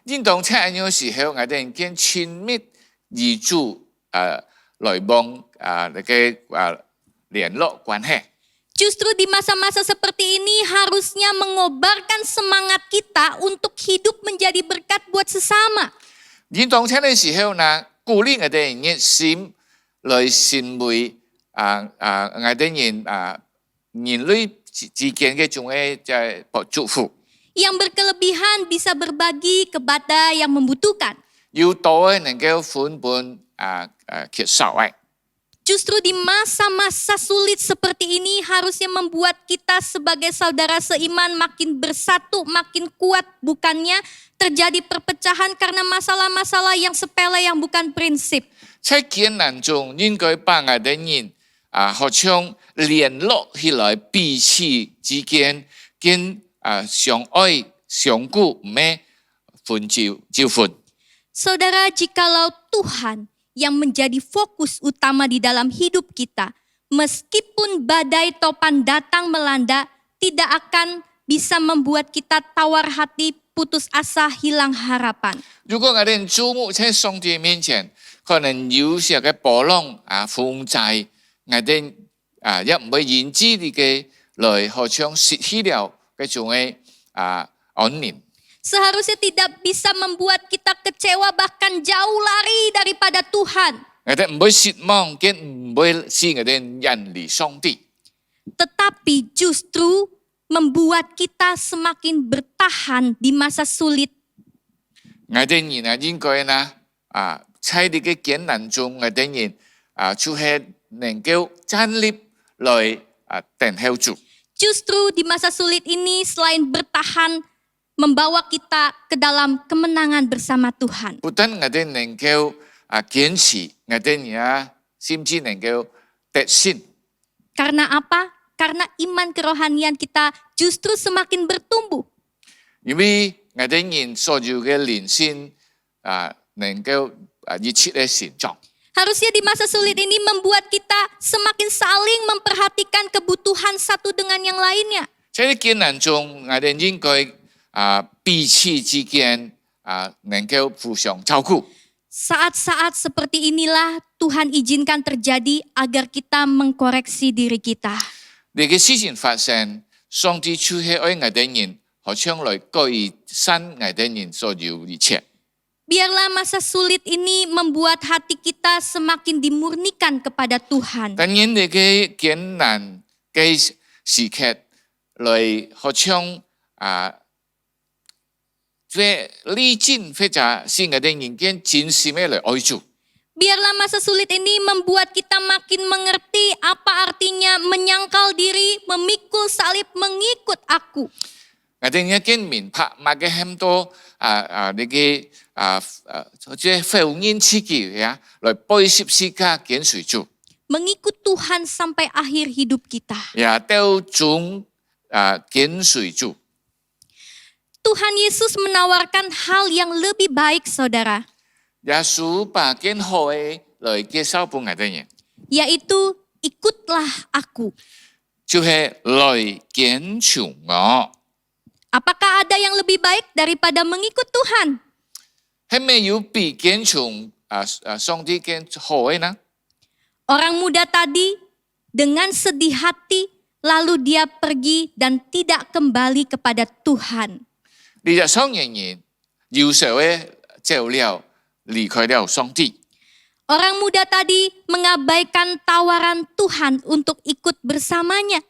應當喺呢個時候，我哋人更親密與主來幫嘅聯絡關係。Justru di masa-masa seperti ini harusnya mengobarkan semangat kita untuk hidup menjadi berkat buat sesama. 演當聽嘅時候呢，鼓勵我哋熱心來成為我哋人類之間嘅種嘅祝福。 Yang berkelebihan bisa berbagi kepada yang membutuhkan. 要多嘅能夠分本缺少嘅。 Justru di masa-masa sulit seperti ini harusnya membuat kita sebagai saudara seiman makin bersatu, makin kuat. Bukannya terjadi perpecahan karena masalah-masalah yang sepele yang bukan prinsip. 在艱難中應該把我哋人好像聯絡起來，彼此之間跟相愛相顧，唔係分就分。 Saudara, jikalau Tuhan yang menjadi fokus utama di dalam hidup kita, meskipun badai topan datang melanda, tidak akan bisa membuat kita tawar hati, putus asa, hilang harapan. 如果我哋注目在上帝面前，可能有些嘅波浪風災，我哋也唔會因此嘅來好像失去了嗰種嘅安寧。 Seharusnya tidak bisa membuat kita kecewa bahkan jauh lari daripada Tuhan. 我哋唔會失望，亦唔會使我哋遠離上帝。 Tetapi justru membuat kita semakin bertahan di masa sulit. 我哋人應該在呢個艱難中，我哋人就係能夠站立來等候主。 Justru di masa sulit ini selain bertahan, membawa kita ke dalam kemenangan bersama Tuhan. 不但我哋能夠堅持，我哋也甚至能夠得勝。 Karena apa? Karena iman kerohanian kita justru semakin bertumbuh. 因為我哋人所有嘅靈性能夠一起嘅成長。 Harusnya di masa sulit ini membuat kita semakin saling memperhatikan kebutuhan satu dengan yang lainnya. 在艱難中，我哋應該彼此之間能夠互相照顧。 Saat-saat seperti inilah Tuhan izinkan terjadi agar kita mengkoreksi diri kita. 呢個事情發生，上帝就係愛我哋人，好像來改善我哋人所有一切。 Biarlah masa sulit ini membuat hati kita semakin dimurnikan kepada Tuhan. 但因呢個艱難嘅時刻來，好像這歷盡或者是我哋人間真心嘅來愛主。 Biarlah masa sulit ini membuat kita makin mengerti apa artinya menyangkal diri, memikul salib, mengikut aku. 我哋一見明白，乜嘅很多呢個即係福音刺激呀，來背十字架跟隨主， Mengikut Tuhan sampai akhir hidup kita. 也到終跟隨主。 Tuhan Yesus menawarkan hal yang lebih baik, saudara, 耶穌把更好嘅來介紹俾我哋人， yaitu ikutlah aku. 就係來跟從我。 Apakah ada yang lebih baik daripada mengikut Tuhan? 係咪有比跟從上帝更好嘅呢？ Orang muda tadi dengan sedih hati lalu dia pergi dan tidak kembali kepada Tuhan. 呢隻雙人人要受嘅走了，離開了上帝。 Orang muda tadi mengabaikan tawaran Tuhan untuk ikut bersamanya.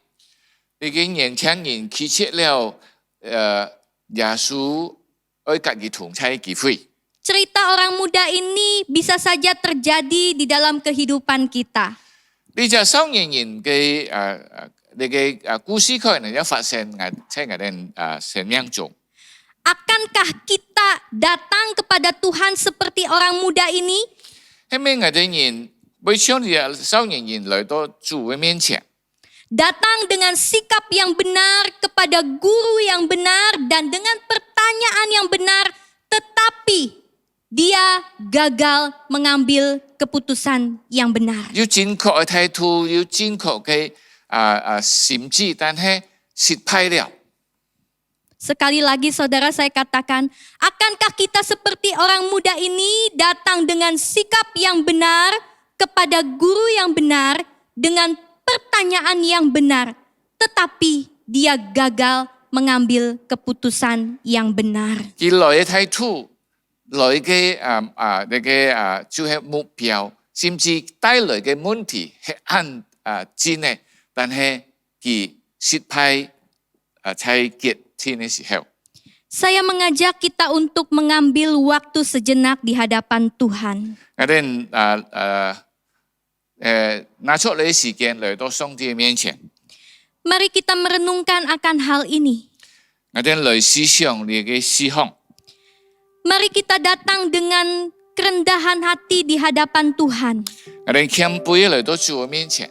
呢個年輕人拒絕了耶穌愛家己同在嘅機會。 Cerita orang muda ini bisa saja terjadi di dalam kehidupan kita. 呢隻雙人人嘅呢個故事可能有發生喺我哋生命中。 Akankah kita datang kepada Tuhan seperti orang muda ini? 係咪我哋人會將呢隻雙人人來到主嘅面前？ Datang dengan sikap yang benar kepada guru yang benar dan dengan pertanyaan yang benar, tetapi dia gagal mengambil keputusan yang benar. 要正確嘅態度，要正確嘅心智，但係失敗了。 Sekali lagi saudara saya katakan, akankah kita seperti orang muda ini datang dengan sikap yang benar kepada guru yang benar dengan pertanyaan yang benar, tetapi dia gagal mengambil keputusan yang benar. 佢來嘅態度，來嘅就係目標，甚至帶來嘅問題係按真嘅，但係佢失敗在結天嘅時候。 Saya mengajak kita untuk mengambil waktu sejenak di hadapan Tuhan. 我哋拿出嚟時間嚟到上帝嘅面前， Mari kita merenungkan akan hal ini. 我哋嚟思想你嘅思想， Mari kita datang dengan kerendahan hati di hadapan Tuhan. 我哋謙卑嚟到主嘅面前，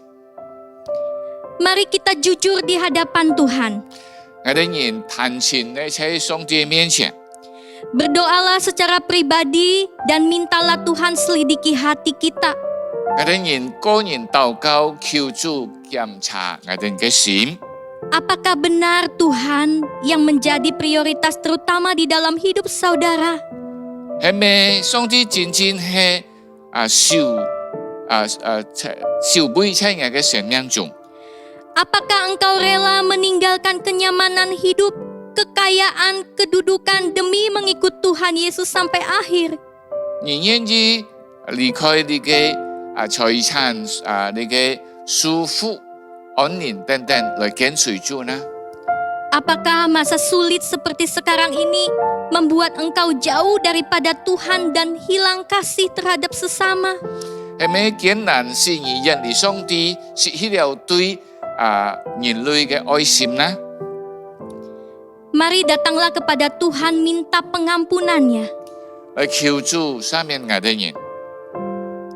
Mari kita jujur di hadapan Tuhan. 我哋人坦誠地喺上帝嘅面前， Berdoalah secara pribadi dan mintalah Tuhan selidiki hati kita. 我哋人個人禱告求主檢查我哋嘅心， Apakah benar Tuhan yang menjadi prioritas terutama di dalam hidup saudara? 係咪上帝真正係受杯喺我嘅生命中？ Apakah engkau rela meninggalkan kenyamanan hidup, kekayaan, kedudukan demi mengikut Tuhan Yesus sampai akhir? 你願意離開你嘅財產你嘅舒服、安寧等等來跟隨主呢？ Apakah masa sulit seperti sekarang ini membuat engkau jauh daripada Tuhan dan hilang kasih terhadap sesama? 係咪艱難是而人離上帝失去了對人類嘅愛心呢？ Mari datanglah kepada Tuhan minta pengampunannya. 來求主赦免我哋人。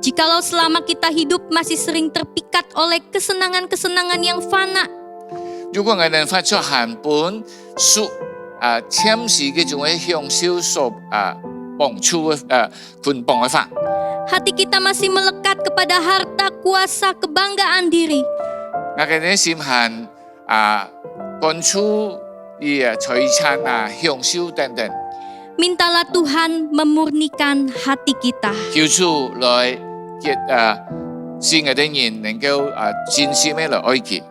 Jikalau selama kita hidup masih sering terpikat oleh kesenangan-kesenangan yang fana, 如果我哋發出限本屬暫時嘅種嘅享受所綁住捆綁嘅法， hati kita masih melekat kepada harta, kuasa, kebanggaan diri. 我哋嘅心限關注財產享受等等， Mintalah Tuhan memurnikan hati kita. 求主來使我哋人能夠真心嘅來愛佢。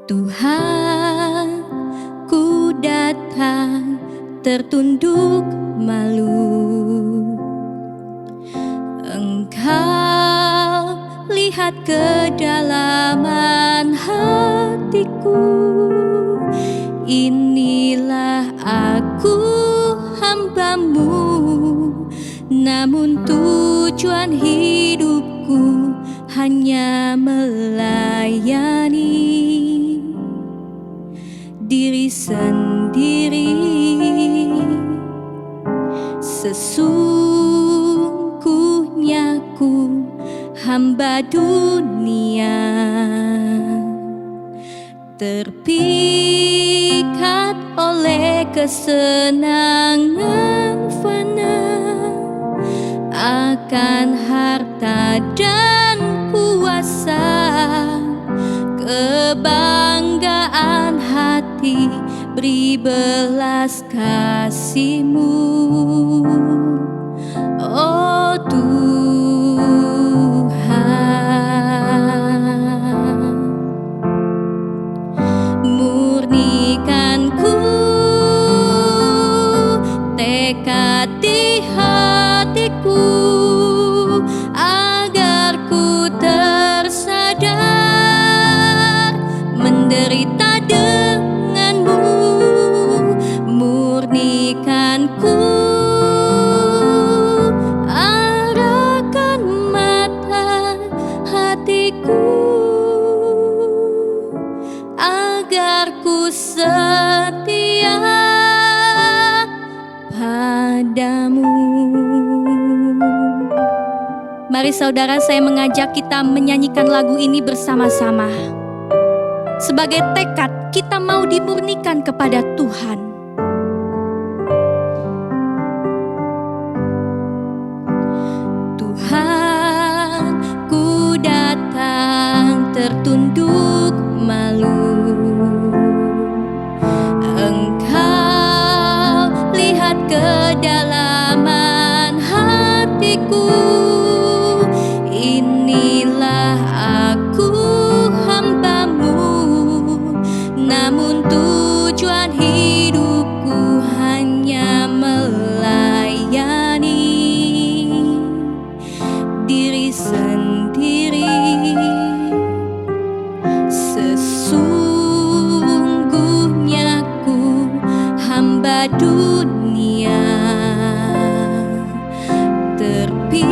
Tuhan, ku datang tertunduk malu. Engkau lihat kedalaman hatiku. Inilah aku hamba-Mu, namun tujuan hidupku hanya melayani diri sendiri. Sesungguhnya ku hamba dunia, terpikat oleh kesenangan fana, akan harta dan kuasa, kebanggaan hati, beri belas kasih-Mu, oh Tuhan. Murnikanku tekad di hatiku, agar ku tersadar menderita denganmu. Murnikanku, arahkan mata hatiku, agar ku setia padamu. Mari saudara, saya mengajak kita menyanyikan lagu ini bersama-sama. Sebagai tekad kita mau dimurnikan kepada Tuhan. Tuhan, ku datang tertunduk malu. Engkau namun tujuan hidupku hanya melayani diri sendiri. Sesungguhnya ku hamba dunia, terpikat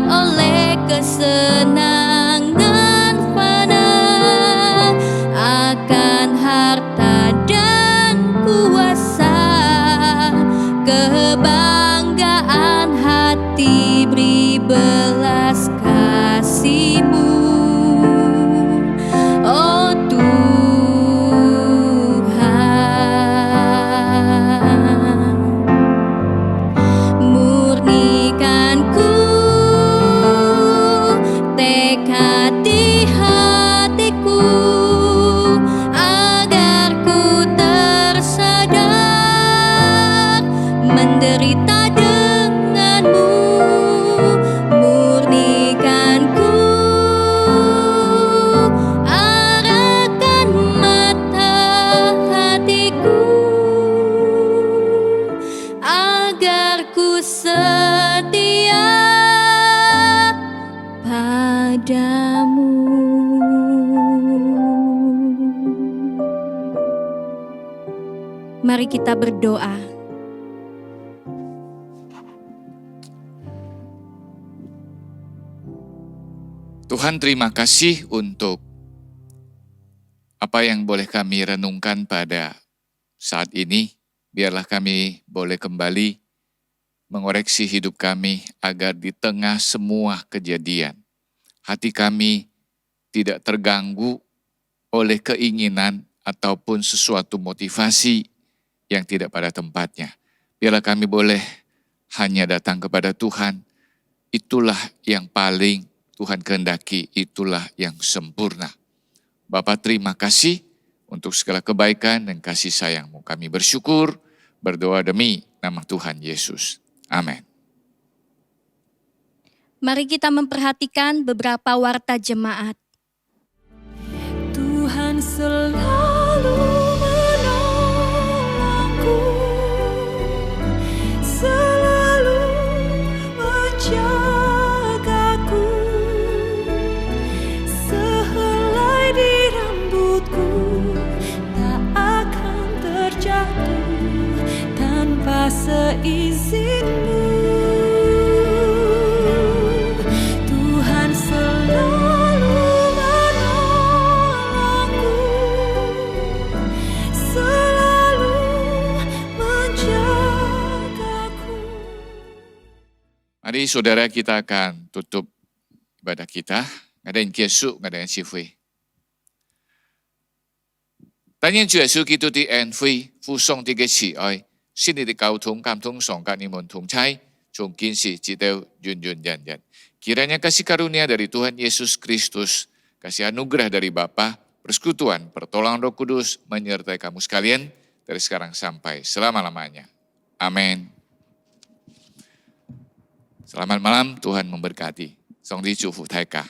oleh kesenangan fana akan harta dan kuasa, kebanggaan hati beri belas kasih-Mu. Oh Tuhan, murnikanku tekad di hatiku agar ku tersadar menderita denganmu. Murnikanku, arahkan mata hatiku agar ku setia padamu. Mari kita berdoa. Tuhan, terima kasih untuk apa yang boleh kami renungkan pada saat ini. Biarlah kami boleh kembali mengoreksi hidup kami agar di tengah semua kejadian, hati kami tidak terganggu oleh keinginan ataupun sesuatu motivasi yang tidak pada tempatnya. Biarlah kami boleh hanya datang kepada Tuhan. Itulah yang paling Tuhan kehendaki, itulah yang sempurna. Bapa, terima kasih untuk segala kebaikan dan kasih sayang-Mu. Kami bersyukur, berdoa demi nama Tuhan Yesus. Amin. Mari kita memperhatikan beberapa warta jemaat. Tuhan selalu menolongku, selalu menjagaku, sehelai di rambutku tak akan terjatuh tanpa seizinmu. Tuhan selalu menolongku, selalu menjagaku. Mari saudara, kita akan tutup ibadah kita. Ngadain Yesus, ngadain si Fui. Tanya Yesus kita di Fui, 附送這個慈愛，先你哋溝通感通上跟你們同在，從今時直到永永遠遠。Kiranya kasih karunia dari Tuhan Yesus Kristus, kasih anugerah dari Bapa, persekutuan, pertolongan Roh Kudus menyertai kamu sekalian dari sekarang sampai selama-lamanya. Amin. Selamat malam, Tuhan memberkati. Song di 祝福大家。